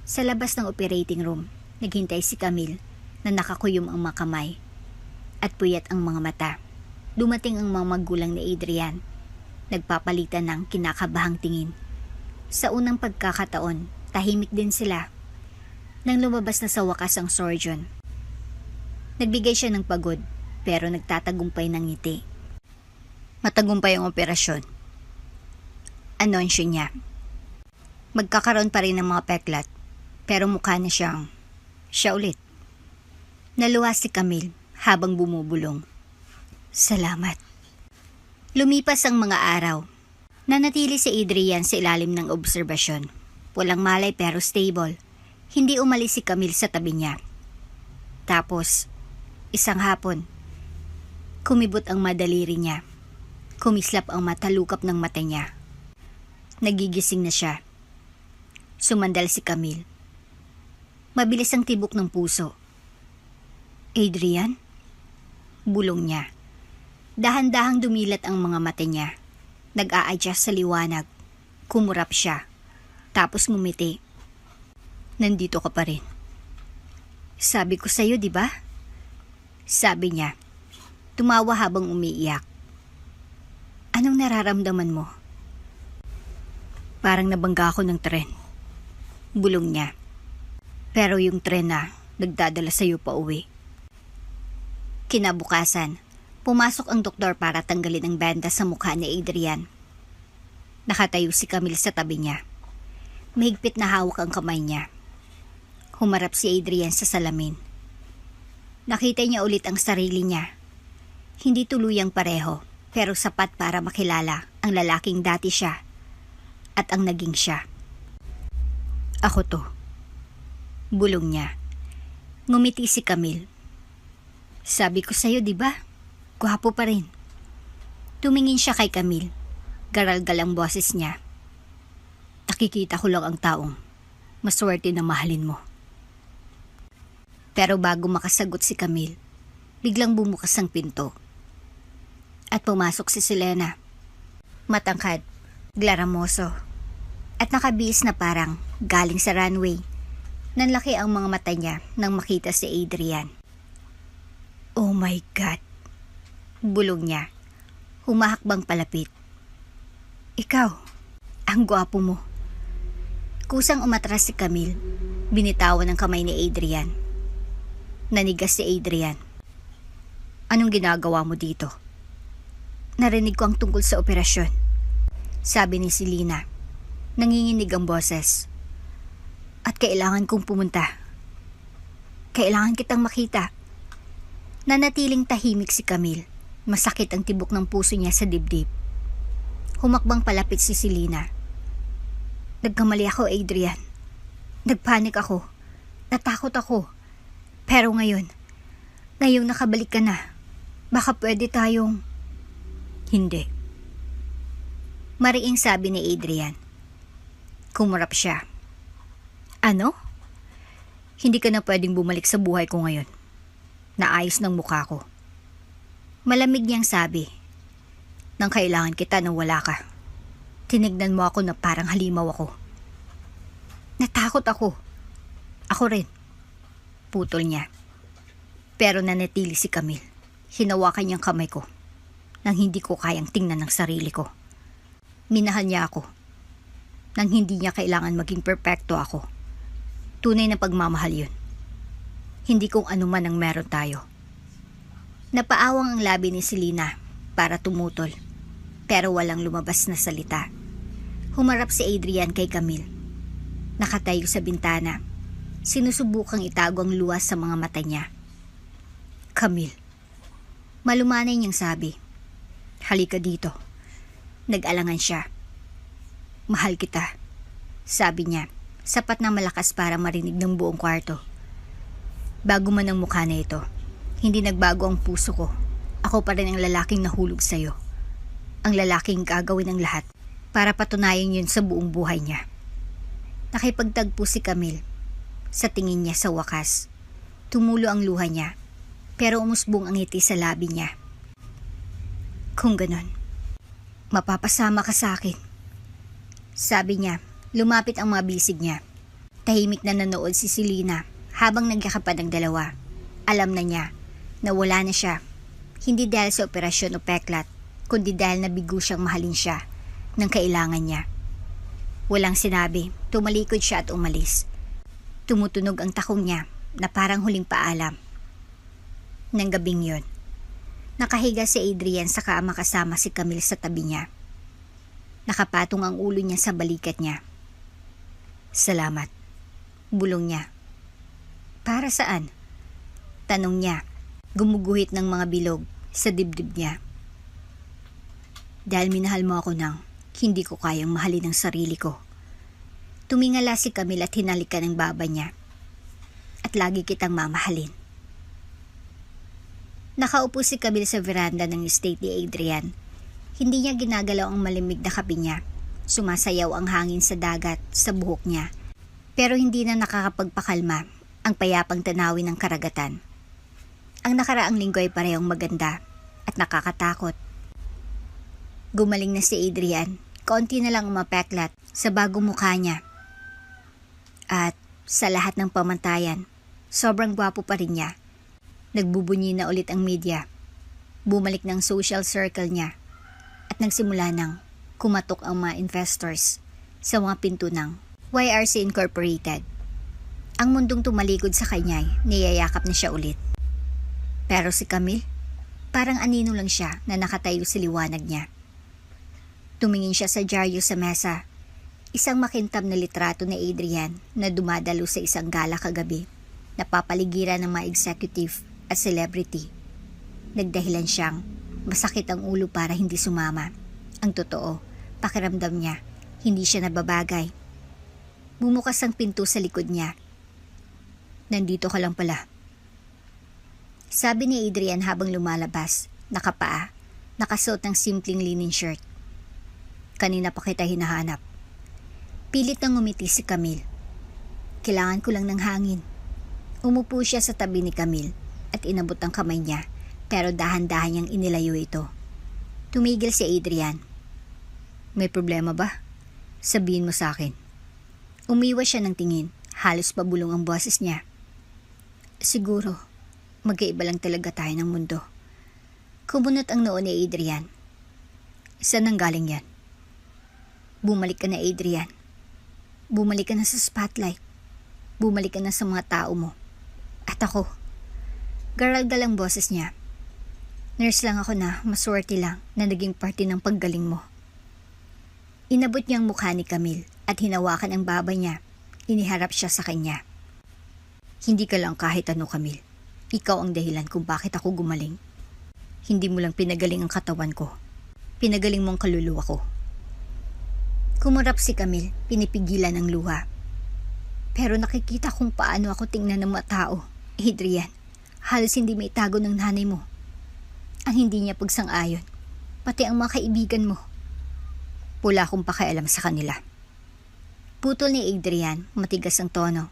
Sa labas ng operating room, naghintay si Camille na nakakuyom ang mga kamay at puyat ang mga mata. Dumating ang mga magulang ni Adrian, nagpapalitan ng kinakabahang tingin. Sa unang pagkakataon, tahimik din sila. Nang lumabas na sa wakas ang surgeon, nagbigay siya ng pagod pero nagtatagumpay ng ngiti. Matagumpay ang operasyon. Anunsyo niya. Magkakaroon pa rin ng mga peklat pero mukha na siyang siya ulit. Naluha si Camille habang bumubulong. Salamat. Lumipas ang mga araw. Nanatili si Adrian sa ilalim ng obserbasyon. Walang malay pero stable. Hindi umalis si Camille sa tabi niya. Tapos, isang hapon, kumibot ang madaliri niya. Kumislap ang matalukap ng mata niya. Nagigising na siya. Sumandal si Camille. Mabilis ang tibok ng puso. Adrian? Bulong niya. Dahan-dahang dumilat ang mga mata niya. Nag-a-adjust sa liwanag. Kumurap siya. Tapos ngumiti. Nandito ka pa rin. Sabi ko sa'yo, di ba? Sabi niya. Tumawa habang umiiyak. Anong nararamdaman mo? Parang nabangga ako ng tren. Bulong niya. Pero yung tren na nagdadala sa'yo pa uwi. Kinabukasan, pumasok ang doktor para tanggalin ang banda sa mukha ni Adrian. Nakatayo si Camille sa tabi niya. Mahigpit na hawak ang kamay niya. Humarap si Adrian sa salamin. Nakita niya ulit ang sarili niya. Hindi tuluyang pareho, pero sapat para makilala ang lalaking dati siya at ang naging siya. Ako to. Bulong niya. Ngumiti si Camille. Sabi ko sa'yo, di ba? Gwapo pa rin. Tumingin siya kay Camille. Garal-gal ang boses niya. Nakikita ko lang ang taong maswerte na mahalin mo. Pero bago makasagot si Camille, biglang bumukas ang pinto. At pumasok si Selena. Matangkad, glaramoso, at nakabihis na parang galing sa runway. Nanlaki ang mga mata niya nang makita si Adrian. Oh my God! Bulong niya. Humahakbang palapit. Ikaw, ang gwapo mo. Kusang umatras si Camille. Binitawan ang kamay ni Adrian. Nanigas si Adrian. Anong ginagawa mo dito? Narinig ko ang tungkol sa operasyon. Sabi ni Selena. Nanginginig ang boses. At kailangan kong pumunta. Kailangan kitang makita. Nanatiling tahimik si Camille. Masakit ang tibok ng puso niya sa dibdib. Humakbang palapit si Selena. Nagkamali ako, Adrian. Nagpanik ako. Natakot ako. Pero ngayong nakabalik ka na. Baka pwede tayong... Hindi. Mariing sabi ni Adrian. Kumarap siya. Ano? Hindi ka na pwedeng bumalik sa buhay ko ngayon. Naayos ng mukha ko. Malamig niyang sabi. Nang kailangan kita nang wala ka. Tinignan mo ako na parang halimaw ako. Natakot ako. Ako rin. Putol niya. Pero nanatili si Camille. Hinawakan niyang kamay ko. Nang hindi ko kayang tingnan ng sarili ko. Minahal niya ako. Nang hindi niya kailangan maging perpekto ako. Tunay na pagmamahal yun. Hindi kung ano man ang meron tayo. Napaawang ang labi ni Selena para tumutol. Pero walang lumabas na salita. Humarap si Adrian kay Camille. Nakatayo sa bintana. Sinusubukang itago ang luwas sa mga mata niya. Camille. Malumanay niyang sabi. Halika dito. Nag-alangan siya. Mahal kita. Sabi niya. Sapat na malakas para marinig ng buong kwarto. Bago man ang mukha na ito, hindi nagbago ang puso ko. Ako pa rin ang lalaking nahulog sa'yo. Ang lalaking gagawin ang lahat para patunayan yun sa buong buhay niya. Nakipagtagpo si Camille. Sa tingin niya sa wakas, tumulo ang luha niya, pero umusbong ang ngiti sa labi niya. Kung ganon, mapapasama ka sa akin. Sabi niya, lumapit ang mga bisig niya. Tahimik na nanood si Selena habang nagyakapan ang dalawa. Alam na niya na wala na siya. Hindi dahil sa operasyon o peklat, kundi dahil nabigo siyang mahalin siya ng kailangan niya. Walang sinabi, tumalikod siya at umalis. Tumutunog ang takong niya na parang huling paalam. Nang gabing yon, nakahiga si Adrian saka makasama si Camille sa tabi niya. Nakapatong ang ulo niya sa balikat niya. Salamat. Bulong niya. Para saan? Tanong niya, gumuguhit ng mga bilog sa dibdib niya. Dahil minahal mo ako nang hindi ko kayang mahalin ang sarili ko. Tumingala si Camille at hinalikan ng baba niya. At lagi kitang mamahalin. Nakaupo si Camille sa veranda ng estate ni Adrian. Hindi niya ginagalaw ang malimig na kape niya. Sumasayaw ang hangin sa dagat sa buhok niya. Pero hindi na nakakapagpakalma ang payapang tanawin ng karagatan. Ang nakaraang linggo ay parehong maganda at nakakatakot. Gumaling na si Adrian. Kaunti na lang umapeklat sa bagong mukha niya. At sa lahat ng pamantayan, sobrang gwapo pa rin niya. Nagbubunyi na ulit ang media. Bumalik ng social circle niya. At nagsimula ng kumatok ang mga investors sa mga pinto ng YRC Incorporated. Ang mundong tumalikod sa kanya ay niyayakap na siya ulit. Pero si Camille, parang anino lang siya na nakatayo sa liwanag niya. Tumingin siya sa dyaryo sa mesa. Isang makintab na litrato ni Adrian na dumadalo sa isang gala kagabi. Napapaligiran ng mga executive at celebrity. Nagdahilan siyang masakit ang ulo para hindi sumama. Ang totoo, pakiramdam niya, hindi siya nababagay. Bumukas ang pinto sa likod niya. Nandito ka lang pala. Sabi ni Adrian habang lumalabas, nakapaa, nakasuot ng simpleng linen shirt. Kanina pa kita hinahanap. Pilit nang ngumiti si Camille. Kailangan ko lang ng hangin. Umupo siya sa tabi ni Camille at inabot ang kamay niya, pero dahan-dahan niyang inilayo ito. Tumigil si Adrian. May problema ba? Sabihin mo sa akin. Umiwas siya ng tingin, halos pabulong ang boses niya. Siguro, magkaiba lang talaga tayo ng mundo. Kumunot ang noo ni Adrian. Saan nang galing yan? Bumalik ka na, Adrian. Bumalik ka na sa spotlight. Bumalik ka na sa mga tao mo. At ako. Garalgal ang boses niya. Nurse lang ako na maswerte lang na naging parte ng paggaling mo. Inabot niya ang mukha ni Camille at hinawakan ang baba niya. Iniharap siya sa kanya. Hindi ka lang kahit ano, Camille. Ikaw ang dahilan kung bakit ako gumaling. Hindi mo lang pinagaling ang katawan ko. Pinagaling mo ang kaluluwa ko. Kumurap si Camille, pinipigilan ang luha. Pero nakikita kung paano ako tingnan ng mga tao. Adrian, halos hindi may itago ng nanay mo. Ang hindi niya pagsang-ayon, pati ang mga kaibigan mo. Wala akong pakialam sa kanila. Putol ni Adrian, matigas ang tono.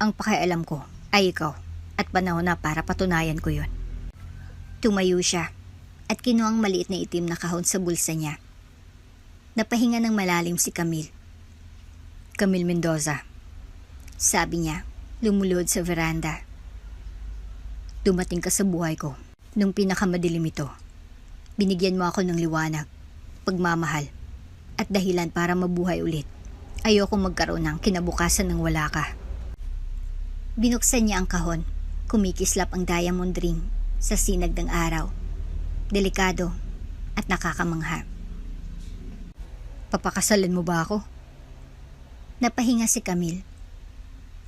Ang pakialam ko ay ikaw at panahon na para patunayan ko yun. Tumayo siya at kinuha ang maliit na itim na kahon sa bulsa niya. Napahinga ng malalim si Camille. Camille Mendoza, sabi niya, lumuluhod sa veranda. Dumating ka sa buhay ko nung pinakamadilim ito. Binigyan mo ako ng liwanag, pagmamahal, at dahilan para mabuhay ulit. Ayoko magkaroon ng kinabukasan ng wala ka. Binuksan niya ang kahon, kumikislap ang diamond ring sa sinag ng araw. Delikado at nakakamangha. Papakasalan mo ba ako? Napahinga si Camille.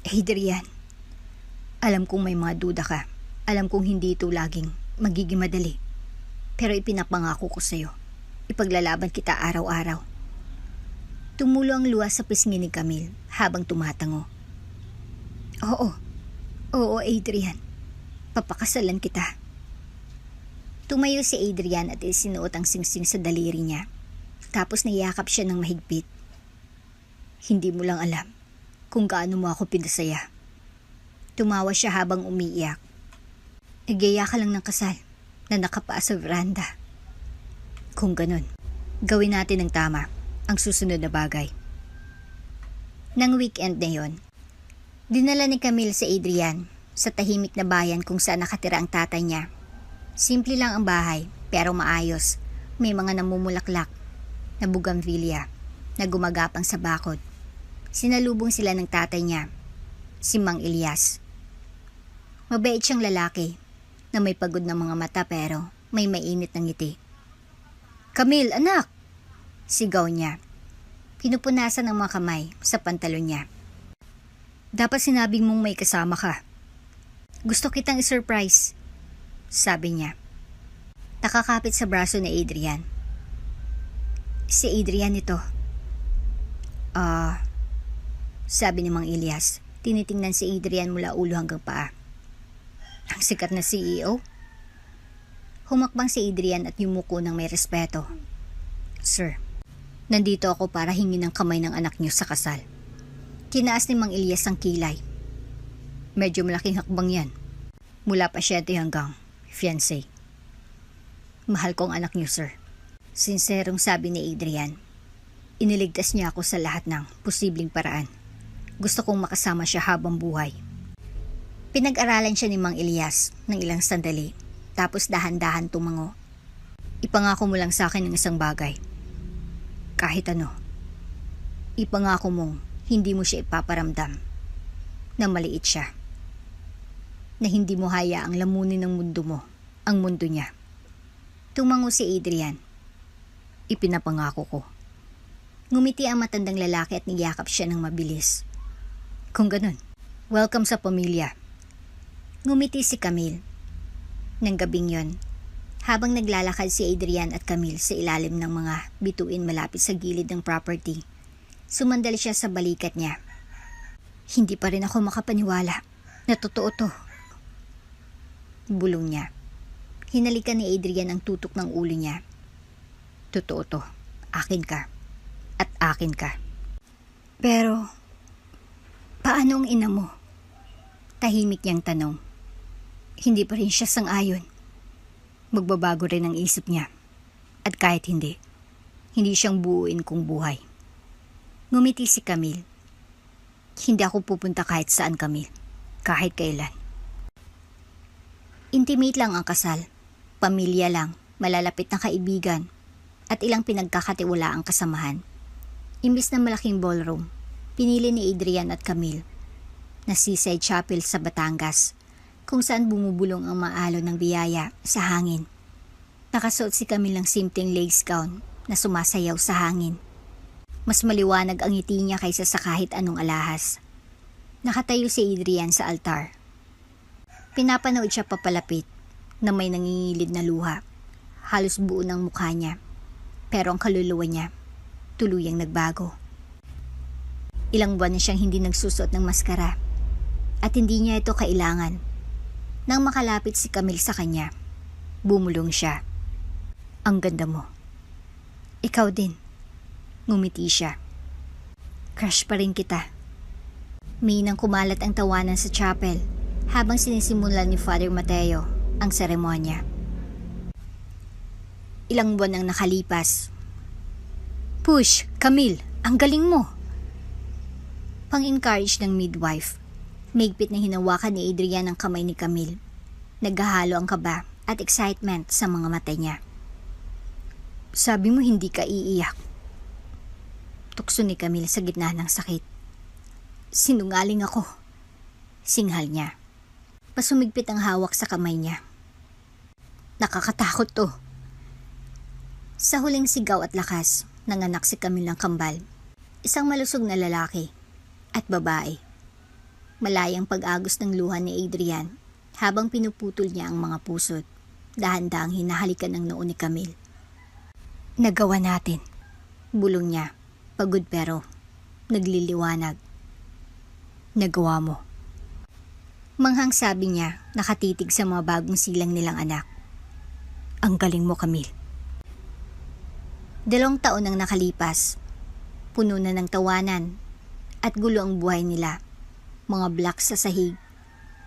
Adrian, alam kong may mga duda ka. Alam kong hindi ito laging magiging madali. Pero ipinapangako ko sa'yo. Ipaglalaban kita araw-araw. Tumulo ang luha sa pisngi ni Camille habang tumatango. Oo, Adrian. Papakasalan kita. Tumayo si Adrian at isinuot ang singsing sa daliri niya. Tapos niyakap siya ng mahigpit. Hindi mo lang alam kung gaano mo ako pinasaya. Tumawa siya habang umiiyak. Nagyaya ka lang ng kasal na nakapaa sa veranda. Kung ganun, gawin natin ang tama, ang susunod na bagay. Nang weekend na yon, dinala ni Camille si Adrian sa tahimik na bayan kung saan nakatira ang tatay niya. Simple lang ang bahay, pero maayos. May mga namumulaklak na bougainvillea na gumagapang sa bakod. Sinalubong sila ng tatay niya, si Mang Elias. Mabait siyang lalaki na may pagod na mga mata pero may mainit na ngiti. Camille, anak! Sigaw niya. Pinupunasan ang mga kamay sa pantalon niya. Dapat sinabing mong may kasama ka. Gusto kitang i-surprise, sabi niya. Nakakapit sa braso ni Adrian. Si Adrian ito. Sabi ni Mang Elias, tinitingnan si Adrian mula ulo hanggang paa. Ang sikat na CEO? Humakbang si Adrian at yumuko ng may respeto. Sir, nandito ako para hingin ng kamay ng anak niyo sa kasal. Tinaas ni Mang Elias ang kilay. Medyo malaking hakbang yan. Mula pasyente hanggang fiancé. Mahal ko ang anak niyo, sir. Sinserong sabi ni Adrian. Iniligtas niya ako sa lahat ng posibleng paraan. Gusto kong makasama siya habang buhay. Pinag-aralan siya ni Mang Elias ng ilang sandali, tapos dahan-dahan tumango. Ipangako mo lang sa akin ng isang bagay. Kahit ano. Ipangako mong hindi mo siya ipaparamdam na maliit siya. Na hindi mo hayaang lamunin ng mundo mo, ang mundo niya. Tumango si Adrian. Ipinapangako ko. Ngumiti ang matandang lalaki at niyakap siya ng mabilis. Kung ganun, welcome sa pamilya. Ngumiti si Camille. Nang gabing yon, habang naglalakad si Adrian at Camille sa ilalim ng mga bituin malapit sa gilid ng property, sumandal siya sa balikat niya. Hindi pa rin ako makapaniwala na totoo to. Bulong niya. Hinalikan ni Adrian ang tutok ng ulo niya. Totoo to. Akin ka. At akin ka. Pero, paano ang ina mo? Tahimik niyang tanong. Hindi pa rin siya sang-ayon. Magbabago rin ang isip niya. At kahit hindi siyang buuin kung buhay. Ngumiti si Camille. Hindi ako pupunta kahit saan, Camille. Kahit kailan. Intimate lang ang kasal. Pamilya lang, malalapit na kaibigan, at ilang pinagkakatiwala ang kasamahan. Imbis na malaking ballroom, pinili ni Adrian at Camille na seaside chapel sa Batangas, kung saan bumubulong ang maalo ng biyaya sa hangin. Nakasuot si Camille ng simpleng lace gown na sumasayaw sa hangin. Mas maliwanag ang ngiti niya kaysa sa kahit anong alahas. Nakatayo si Adrian sa altar. Pinapanood siya papalapit na may nangingilid na luha. Halos buo ng mukha niya. Pero ang kaluluwa niya, tuluyang nagbago. Ilang buwan na siyang hindi nagsusuot ng maskara. At hindi niya ito kailangan. Nang makalapit si Camille sa kanya, bumulong siya. Ang ganda mo. Ikaw din. Ngumiti siya. Crush pa rin kita. May nang kumalat ang tawanan sa chapel habang sinisimulan ni Father Mateo ang seremonya. Ilang buwan ang nakalipas. Push, Camille, ang galing mo. Pang-encourage ng midwife, mahigpit na hinawakan ni Adrian ang kamay ni Camille. Naghahalo ang kaba at excitement sa mga mata niya. Sabi mo hindi ka iiyak. Tukso ni Camille sa gitna ng sakit. Sinungaling ako. Singhal niya. Pasumigpit ang hawak sa kamay niya. Nakakatakot to. Sa huling sigaw at lakas, nanganak si Camille ng kambal. Isang malusog na lalaki at babae. Malayang pag-agos ng luha ni Adrian habang pinuputol niya ang mga pusod. Dahan-dahang hinahalikan ng noo ni Camille. Nagawa natin. Bulong niya. Pagod pero nagliliwanag. Nagawa mo. Manghang sabi niya, nakatitig sa mga bagong silang nilang anak. Ang galing mo, Camille. 2 taon ang nakalipas. Puno na ng tawanan at gulo ang buhay nila. Mga blocks sa sahig,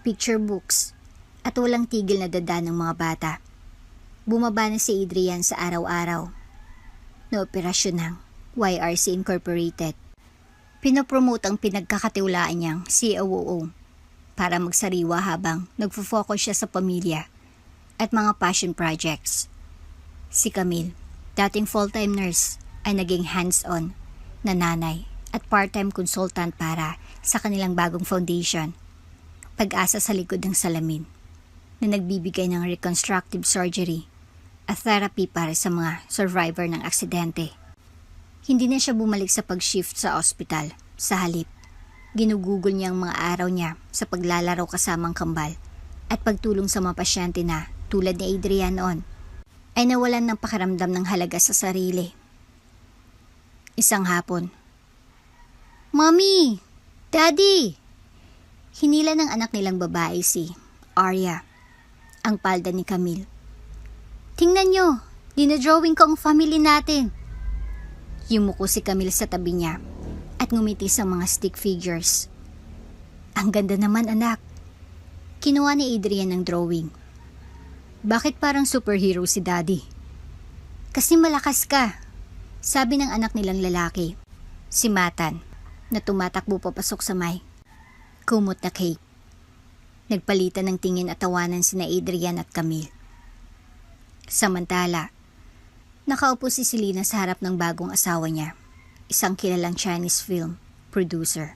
picture books, at walang tigil na dada ng mga bata. Bumaba na si Adrian sa araw-araw na operasyon ng YRC Incorporated. Pinopromote ang pinagkakatiwalaan niyang COO para magsariwa habang nagfo-focus siya sa pamilya at mga passion projects. Si Camille, dating full-time nurse, ay naging hands-on na nanay at part-time consultant para sa kanilang bagong foundation, Pag-asa sa likod ng salamin, na nagbibigay ng reconstructive surgery at therapy para sa mga survivor ng aksidente. Hindi na siya bumalik sa pag-shift sa ospital. Sa halip, ginugugol niya ang mga araw niya sa paglalaro kasamang kambal at pagtulong sa mga pasyente na, tulad ni Adrian noon, ay nawalan ng pakiramdam ng halaga sa sarili. Isang hapon, Mommy! Daddy! Hinila ng anak nilang babae si Arya, ang palda ni Camille. Tingnan nyo, dinodrawing ko ang family natin. Yumuko si Camille sa tabi niya at ngumiti sa mga stick figures. Ang ganda naman, anak. Kinuha ni Adrian ng drawing. Bakit parang superhero si Daddy? Kasi malakas ka, sabi ng anak nilang lalaki, si Matan, na tumatakbo papasok sa may kumot na cake. Nagpalitan ng tingin at tawanan sina Adrian at Camille. Samantala, nakaupo si Selena sa harap ng bagong asawa niya, isang kilalang Chinese film producer.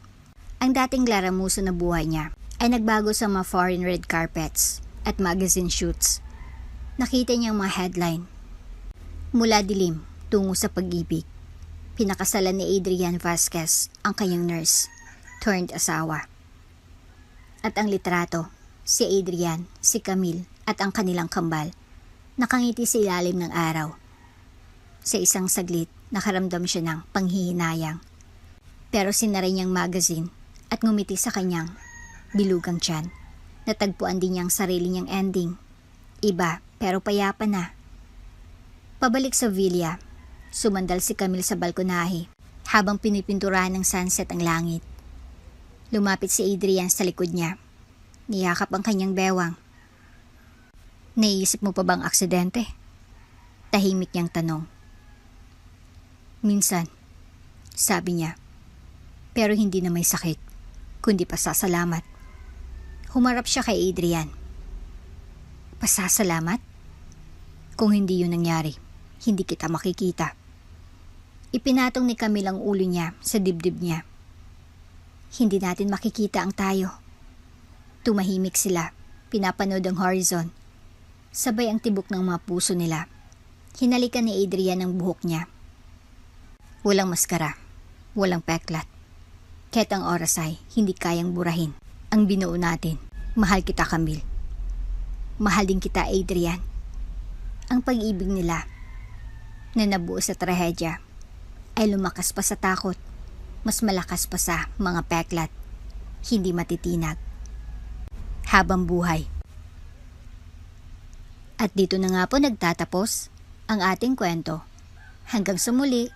Ang dating glaramuso na buhay niya ay nagbago sa mga foreign red carpets at magazine shoots. Nakita niya ang mga headline. Mula dilim tungo sa pag-ibig. Pinakasalan ni Adrian Vasquez ang kanyang nurse turned asawa. At ang litrato, si Adrian, si Camille at ang kanilang kambal nakangiti sa ilalim ng araw. Sa isang saglit, nakaramdam siya ng panghihinayang. Pero sinara niyang magazine at ngumiti sa kanyang bilugang tiyan. Natagpuan din niyang sarili niyang ending. Iba, pero payapa na. Pabalik sa villa, sumandal si Camille sa balkonahe habang pinipinturahan ng sunset ang langit. Lumapit si Adrian sa likod niya. Niyakap ang kanyang bewang. Naiisip mo pa bang aksidente? Tahimik niyang tanong. Minsan, sabi niya. Pero hindi na may sakit, kundi pasasalamat. Humarap siya kay Adrian. Pasasalamat? Kung hindi yun nangyari, hindi kita makikita. Ipinatong ni Camille ang ulo niya sa dibdib niya. Hindi natin makikita ang tayo. Tumahimik sila, pinapanood ang horizon. Sabay ang tibok ng mga puso nila. Hinalikan ni Adrian ang buhok niya. Walang maskara, walang peklat. Kahit ang oras ay hindi kayang burahin ang binuo natin. Mahal kita, Camille. Mahal din kita, Adrian. Ang pag-ibig nila na nabuo sa trahedya ay lumakas pa sa takot. Mas malakas pa sa mga peklat. Hindi matitinag. Habang buhay. At dito na nga po nagtatapos ang ating kwento. Hanggang sa muli.